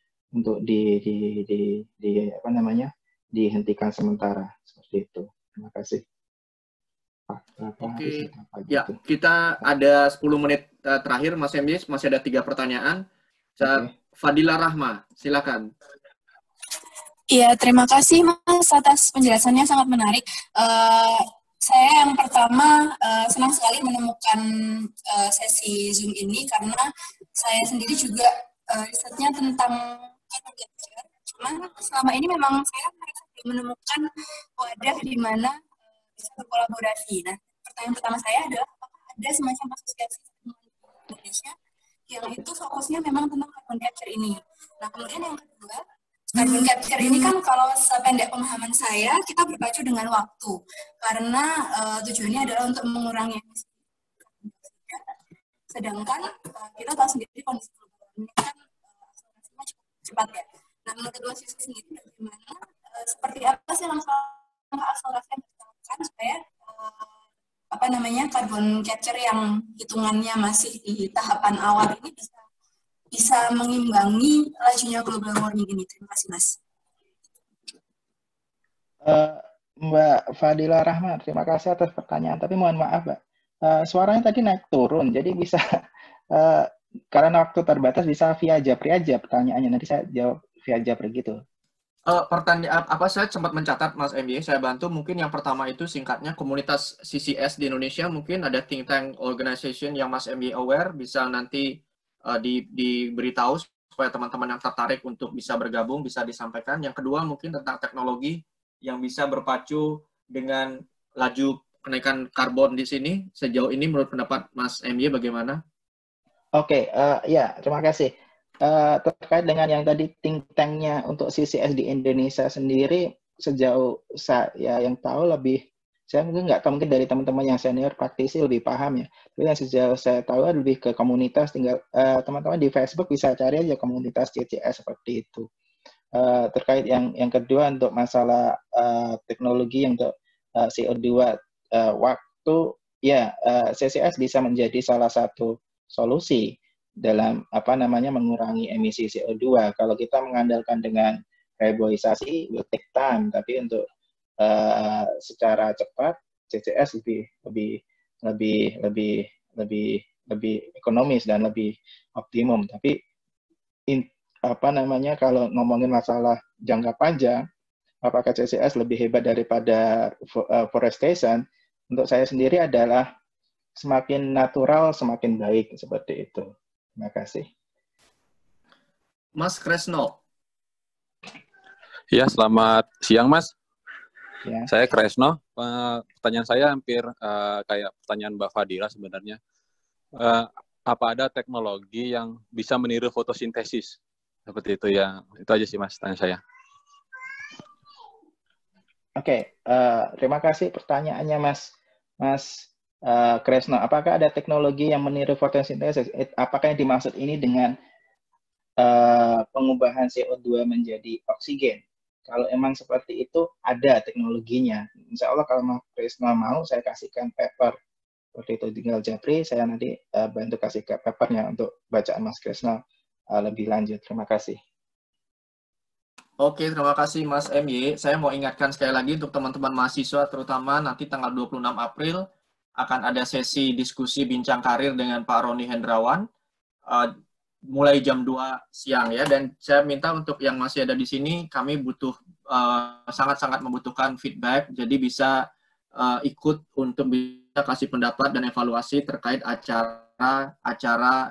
dihentikan sementara, seperti itu. Terima kasih. Oke, ya kita ada 10 menit terakhir, Mas MY, masih ada 3 pertanyaan. Fadila Rahma, silakan. Iya, terima kasih Mas atas penjelasannya, sangat menarik. Saya yang pertama senang sekali menemukan sesi Zoom ini karena saya sendiri juga risetnya tentang carbon capture. Cuman selama ini memang saya belum menemukan wadah di mana bisa berkolaborasi. Nah, pertanyaan pertama saya adalah apakah ada semacam asosiasi di Indonesia yang itu fokusnya memang tentang carbon capture ini. Nah, kemudian yang kedua, carbon capture ini kan kalau sependek pemahaman saya, kita berpacu dengan waktu. Karena tujuannya adalah untuk mengurangi emisi. Sedangkan kita tahu sendiri kondisi global ini kan akselerasinya cukup cepat ya. Nah, menurut Mas Yusuf sendiri bagaimana, seperti apa sih langkah akselerasi yang kita lakukan supaya carbon capture yang hitungannya masih di tahapan awal ini bisa mengimbangi lajunya global warming ini. Terima kasih, Mas. Mbak Fadila Rahma, terima kasih atas pertanyaan. Tapi mohon maaf, Mbak, suaranya tadi naik turun, jadi bisa karena waktu terbatas bisa via Japri aja pertanyaannya. Nanti saya jawab via Japri gitu. Pertanyaan apa, saya sempat mencatat, Mas MY, saya bantu. Mungkin yang pertama itu singkatnya komunitas CCS di Indonesia, mungkin ada think tank organization yang Mas MY aware, bisa nanti diberitahu supaya teman-teman yang tertarik untuk bisa bergabung, bisa disampaikan. Yang kedua mungkin tentang teknologi yang bisa berpacu dengan laju kenaikan karbon di sini. Sejauh ini menurut pendapat Mas MY bagaimana? Oke, ya terima kasih. Terkait dengan yang tadi think tank-nya untuk CCS di Indonesia sendiri, sejauh saya yang tahu lebih, saya mungkin nggak tahu, mungkin dari teman-teman yang senior praktisi lebih paham ya. Tapi yang sejauh saya tahu lebih ke komunitas, tinggal teman-teman di Facebook bisa cari aja komunitas CCS seperti itu. Terkait yang kedua untuk masalah teknologi untuk CO2 waktu, ya CCS bisa menjadi salah satu solusi dalam mengurangi emisi CO2. Kalau kita mengandalkan dengan reboisasi will take time, tapi untuk secara cepat CCS lebih ekonomis dan lebih optimum. Tapi kalau ngomongin masalah jangka panjang, apakah CCS lebih hebat daripada forestation? Untuk saya sendiri adalah semakin natural semakin baik, seperti itu. Terima kasih. Mas Kresno. Ya, selamat siang, Mas. Ya. Saya Kresno. Pertanyaan saya hampir kayak pertanyaan Mbak Fadila sebenarnya. Apa ada teknologi yang bisa meniru fotosintesis? Seperti itu ya. Itu aja sih, Mas, tanya saya. Oke, terima kasih pertanyaannya, Mas Kresno. Apakah ada teknologi yang meniru fotosintesis? Apakah yang dimaksud ini dengan pengubahan CO2 menjadi oksigen? Kalau emang seperti itu, ada teknologinya. Insya Allah kalau Mas Kresno mau, saya kasihkan paper. Seperti itu, tinggal Japri, saya nanti bantu kasih ke papernya untuk bacaan Mas Kresno lebih lanjut. Terima kasih. Oke, terima kasih Mas MY. Saya mau ingatkan sekali lagi untuk teman-teman mahasiswa, terutama nanti tanggal 26 April, akan ada sesi diskusi bincang karir dengan Pak Roni Hendrawan, mulai jam 2 siang ya. Dan saya minta untuk yang masih ada di sini, kami butuh sangat-sangat membutuhkan feedback, jadi bisa ikut untuk bisa kasih pendapat dan evaluasi terkait acara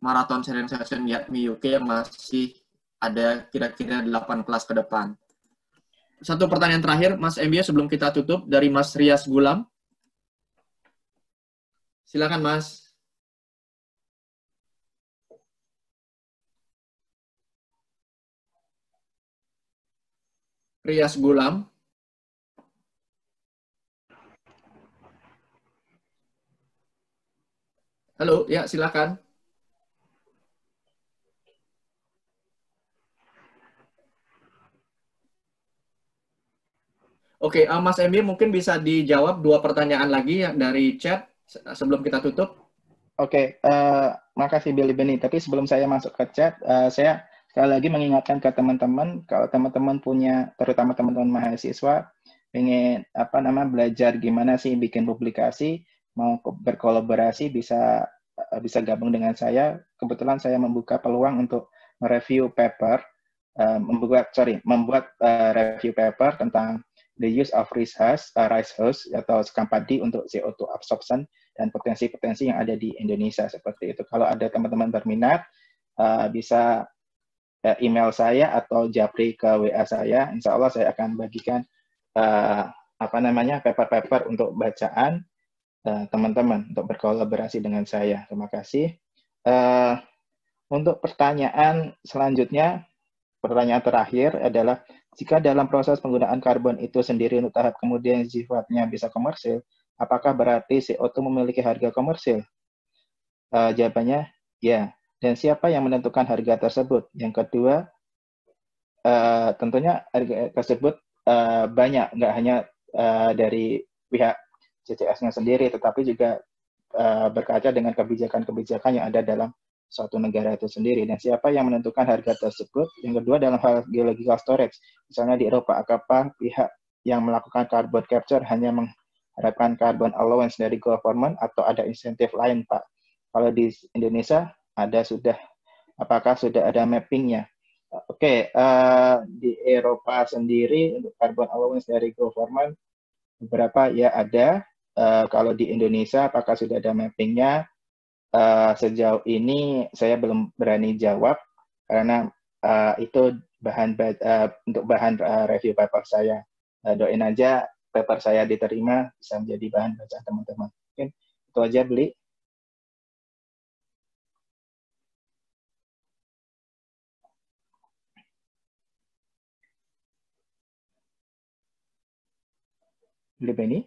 marathon sharing session YADMI UK yang masih ada kira-kira 8 kelas ke depan. Satu pertanyaan terakhir, Mas MY, sebelum kita tutup, dari Mas Rias Gulam. Silakan, Mas. Rias Gulam. Halo, ya silakan. Oke, Mas MY mungkin bisa dijawab 2 pertanyaan lagi dari chat sebelum kita tutup. Oke, makasih Billy Benny. Tapi sebelum saya masuk ke chat, saya sekali lagi mengingatkan ke teman-teman, kalau teman-teman punya, terutama teman-teman mahasiswa, ingin belajar gimana sih bikin publikasi, mau berkolaborasi, bisa gabung dengan saya. Kebetulan saya membuka peluang untuk mereview paper, membuat review paper tentang the use of rice husk atau sekam padi untuk CO2 absorption dan potensi-potensi yang ada di Indonesia seperti itu. Kalau ada teman-teman berminat, bisa email saya atau japri ke WA saya. Insya Allah saya akan bagikan paper-paper untuk bacaan teman-teman untuk berkolaborasi dengan saya. Terima kasih. Untuk pertanyaan selanjutnya, pertanyaan terakhir adalah, jika dalam proses penggunaan karbon itu sendiri untuk tahap kemudian sifatnya bisa komersil, apakah berarti CO2 memiliki harga komersil? Jawabannya, ya. Dan siapa yang menentukan harga tersebut? Yang kedua, tentunya harga tersebut banyak, nggak hanya dari pihak CCS-nya sendiri, tetapi juga berkaca dengan kebijakan-kebijakan yang ada dalam suatu negara itu sendiri. Dan siapa yang menentukan harga tersebut? Yang kedua, dalam hal geological storage. Misalnya di Eropa, apakah pihak yang melakukan carbon capture hanya mengharapkan carbon allowance dari government atau ada insentif lain, Pak? Kalau di Indonesia, apakah sudah ada mappingnya? Oke, di Eropa sendiri, untuk carbon allowance dari government, beberapa ya ada. Kalau di Indonesia, apakah sudah ada mappingnya? Sejauh ini saya belum berani jawab karena itu untuk bahan review paper saya. Doain aja paper saya diterima, bisa menjadi bahan bacaan teman-teman. Mungkin itu aja, Beli. Beli Benny?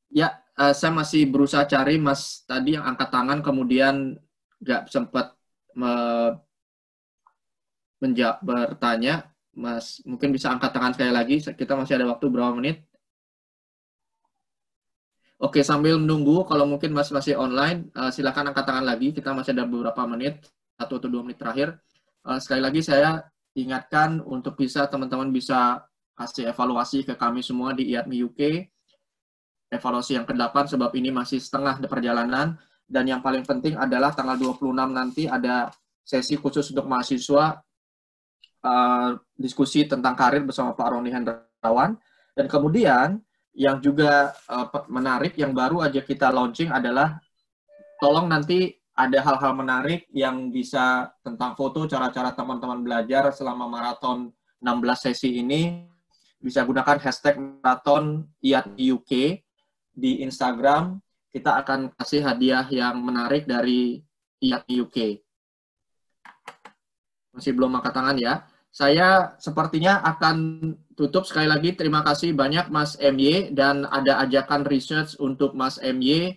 Ya, saya masih berusaha cari Mas tadi yang angkat tangan, kemudian nggak sempat bertanya. Mas mungkin bisa angkat tangan sekali lagi, kita masih ada waktu berapa menit. Oke, sambil menunggu, kalau mungkin Mas masih online, silakan angkat tangan lagi, kita masih ada beberapa menit, 1 atau 2 menit terakhir. Sekali lagi saya ingatkan untuk teman-teman bisa kasih evaluasi ke kami semua di IADMI UK, evaluasi yang ke-8 sebab ini masih setengah perjalanan, dan yang paling penting adalah tanggal 26 nanti ada sesi khusus untuk mahasiswa diskusi tentang karir bersama Pak Roni Hendrawan. Dan kemudian yang juga menarik yang baru aja kita launching adalah tolong nanti ada hal-hal menarik yang bisa tentang foto, cara-cara teman-teman belajar selama maraton 16 sesi ini, bisa gunakan hashtag maraton IADMI UK di Instagram. Kita akan kasih hadiah yang menarik dari IADMI UK. Masih belum angkat tangan ya. Saya sepertinya akan tutup sekali lagi. Terima kasih banyak Mas MY, dan ada ajakan research untuk Mas MY.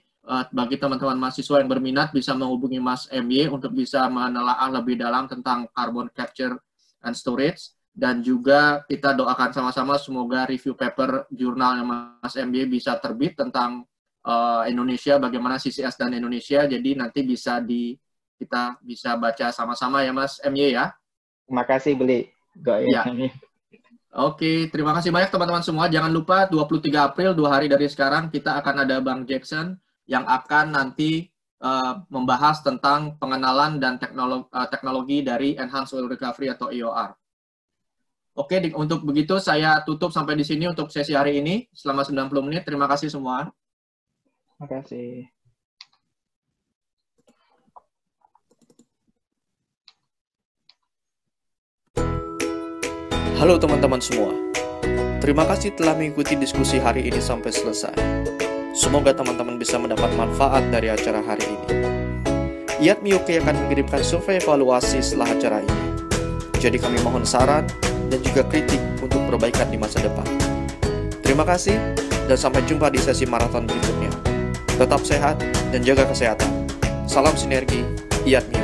Bagi teman-teman mahasiswa yang berminat bisa menghubungi Mas MY untuk bisa menelaah lebih dalam tentang carbon capture and storage. Dan juga kita doakan sama-sama semoga review paper jurnal Mas MY bisa terbit tentang Indonesia, bagaimana CCS dan Indonesia. Jadi nanti kita bisa baca sama-sama ya Mas MY ya. Terima kasih, Beli. Ya. Oke, terima kasih banyak teman-teman semua. Jangan lupa 23 April, 2 hari dari sekarang, kita akan ada Bang Jackson yang akan nanti membahas tentang pengenalan dan teknologi dari Enhanced Oil Recovery atau EOR. Oke, untuk begitu saya tutup sampai di sini untuk sesi hari ini selama 90 menit. Terima kasih semua. Terima kasih. Halo teman-teman semua. Terima kasih telah mengikuti diskusi hari ini sampai selesai. Semoga teman-teman bisa mendapat manfaat dari acara hari ini. IATMI UK akan mengirimkan survei evaluasi setelah acara ini. Jadi kami mohon saran dan juga kritik untuk perbaikan di masa depan. Terima kasih dan sampai jumpa di sesi maraton berikutnya. Tetap sehat dan jaga kesehatan. Salam sinergi, IATMI.